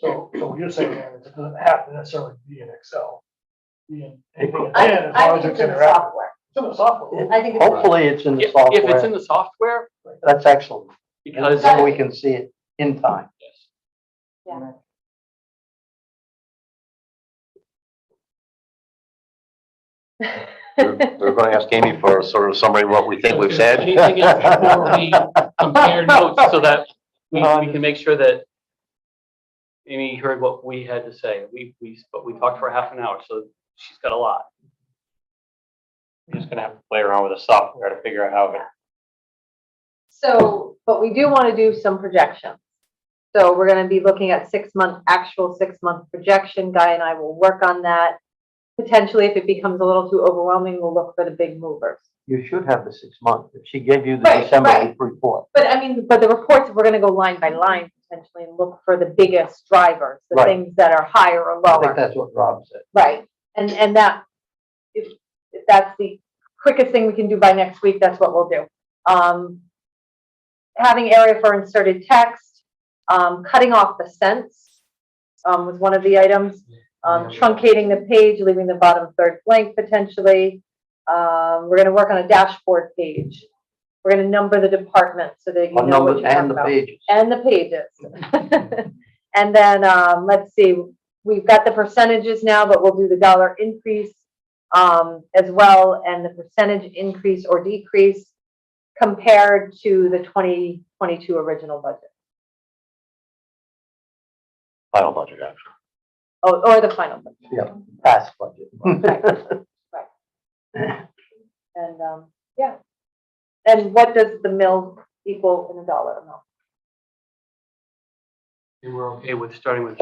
So what you're saying, Aaron, is it doesn't have to necessarily be in Excel. Be in anything in I as long as think it's it's in the interactive. software. It's in the software. I think it's. Hopefully it's in the If it's in software. the software, That's excellent. because Then we can see it in time. Yeah. We're going to ask Amy for a sort of summary of what we think we've said. anything else before we compare notes so that we can make sure that Amy heard what we had to say. But we talked for half an hour, so she's got a lot. We're just gonna have to play around with the software to figure out how to. So, but we do want to do some projections. So we're going to be looking at actual 6 month projection. Guy and I will work on that. Potentially, if it becomes a little too overwhelming, we'll look for the big movers. You should have the 6 months. If she gave you the Right, December right. report. But I mean, the reports, we're going to go line by line potentially and look for the biggest drivers, the Right. things that are higher or I think lower. that's what Rob said. Right. And that, if that's the quickest thing we can do by next week, that's what we'll do. Having area for inserted text, cutting off the cents was one of the items. Truncating the page, leaving the bottom third blank potentially. We're gonna work on a dashboard page. We're gonna number the departments so that you What know what numbers you're and talking the about. pages. And the pages. And then, let's see, we've got the percentages now, but we'll do the dollar increase as well, and the percentage increase or decrease compared to the 2022 original budget. Final budget, actually. Oh, or the final budget. Yeah, past budget. And, yeah. And what does the mill equal in a dollar amount? And we're okay with starting with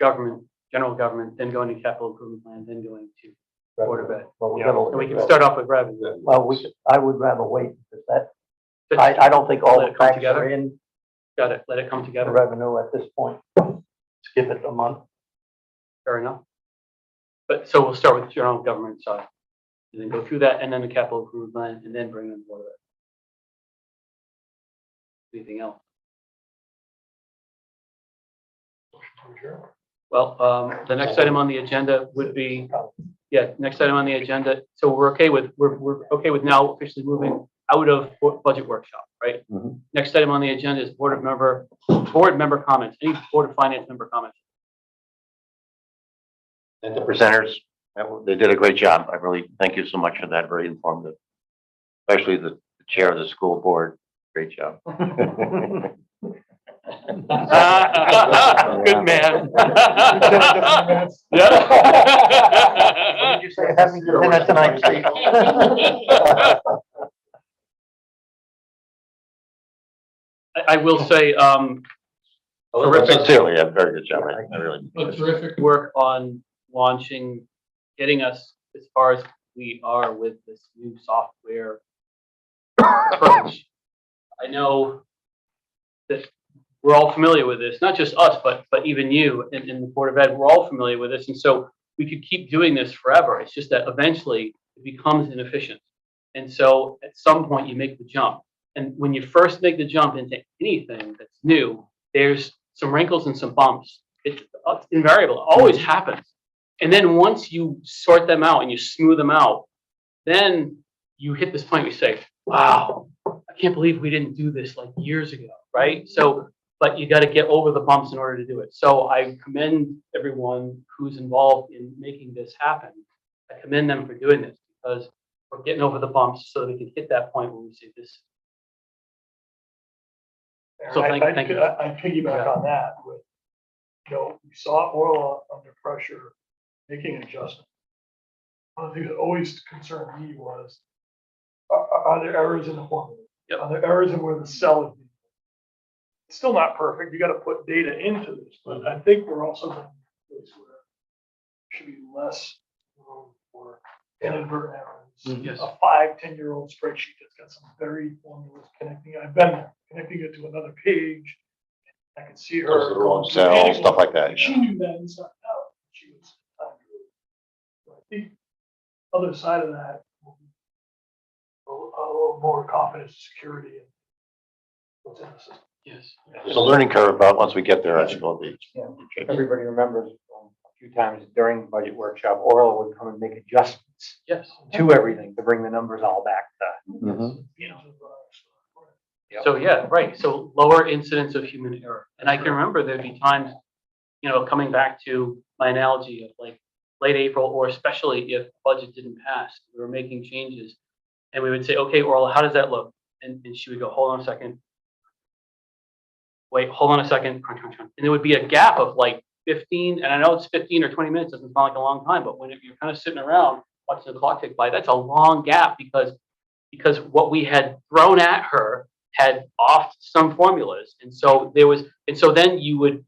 government, general government, then going to capital improvement plan, then going to Board of Ed. Well, we gotta look And we at can that. start off with revenue. Well, I would rather wait, because I don't think all Let the it come facts together? are in Got it. Let it come the together. revenue at this point. Skip it a month. Fair enough. But so we'll start with general government side, and then go through that, and then the capital improvement plan, and then bring in the Board of Ed. Anything else? Well, the next item on the agenda would be, next item on the agenda. So we're okay with now officially moving out of budget workshop, right? Mhm. Next item on the agenda is board member comments. Any Board of Finance member comments? And the presenters, they did a great job. I really thank you so much for that. Very informative. Especially the chair of the school board. Great job. Good man. What did you say? Having dinner tonight, Steve? I will say, Sincerely, a very good job. I really. terrific work on launching, getting us as far as we are with this new software approach. I know that we're all familiar with this, not just us, but even you in the Board of Ed, we're all familiar with this. And so we could keep doing this forever. It's just that eventually it becomes inefficient. And so at some point you make the jump. And when you first make the jump into anything that's new, there's some wrinkles and some bumps. It's invariable, it always happens. And then once you sort them out and you smooth them out, then you hit this point where you say, wow, I can't believe we didn't do this like years ago, right? So, but you got to get over the bumps in order to do it. So I commend everyone who's involved in making this happen. I commend them for doing this because we're getting over the bumps so that we can hit that point where we say this. So thank you. I piggyback on that with, we saw Orla under pressure, making adjustments. One of the things that always concerned me was, are there errors in the formula? Yep. Are there errors in where the cell is? It's still not perfect. You got to put data into this, but I think we're also in a place where there should be less room for inadvertent errors. Yes. A 5-10-year-old spreadsheet that's got some buried formulas connecting. I've been there, connecting it to another page. I could see her. Goes to the wrong going through cell, manual, stuff like that, and She yeah. knew that inside out. She was time to do it. So I think other side of that, will be a little more confidence, security, and what's in the system. Yes. There's a learning curve, but once we get there, I think it'll be. Yeah. Everybody remembers a few times during budget workshop, Orla would come and make adjustments Yes. to everything to bring the numbers all back to. Mhm. So, yeah, right. So lower incidence of human error. And I can remember there'd be times, coming back to my analogy of like late April, or especially if budget didn't pass, we were making changes. And we would say, okay, Orla, how does that look? And she would go, hold on a second. Wait, hold on a second. Crunch, crunch, crunch. And there would be a gap of like 15, and I know it's 15 or 20 minutes, doesn't sound like a long time, but when you're kind of sitting around watching the clock tick by, that's a long gap because what we had thrown at her had off some formulas. And so then you would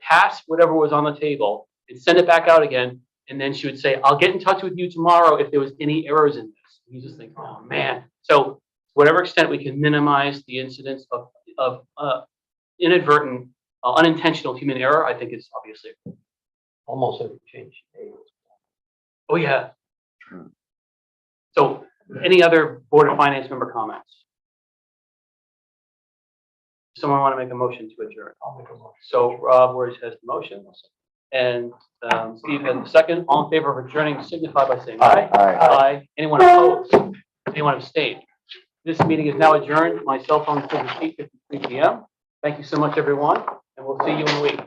pass whatever was on the table and send it back out again. And then she would say, I'll get in touch with you tomorrow if there was any errors in this. And you just think, oh man. So to whatever extent we can minimize the incidence of inadvertent, unintentional human error, I think is obviously. Almost every change. Oh, yeah. So any other Board of Finance member comments? Someone want to make a motion to adjourn? I'll make a motion. So Rob Wars has the motion. and Steve has a second. All in favor of adjourning signify by saying aye. Aye. Aye. Anyone opposed? Anyone abstain? This meeting is now adjourned. My cell phone says it's 8:53 PM. Thank you so much, everyone, and we'll see you in a week.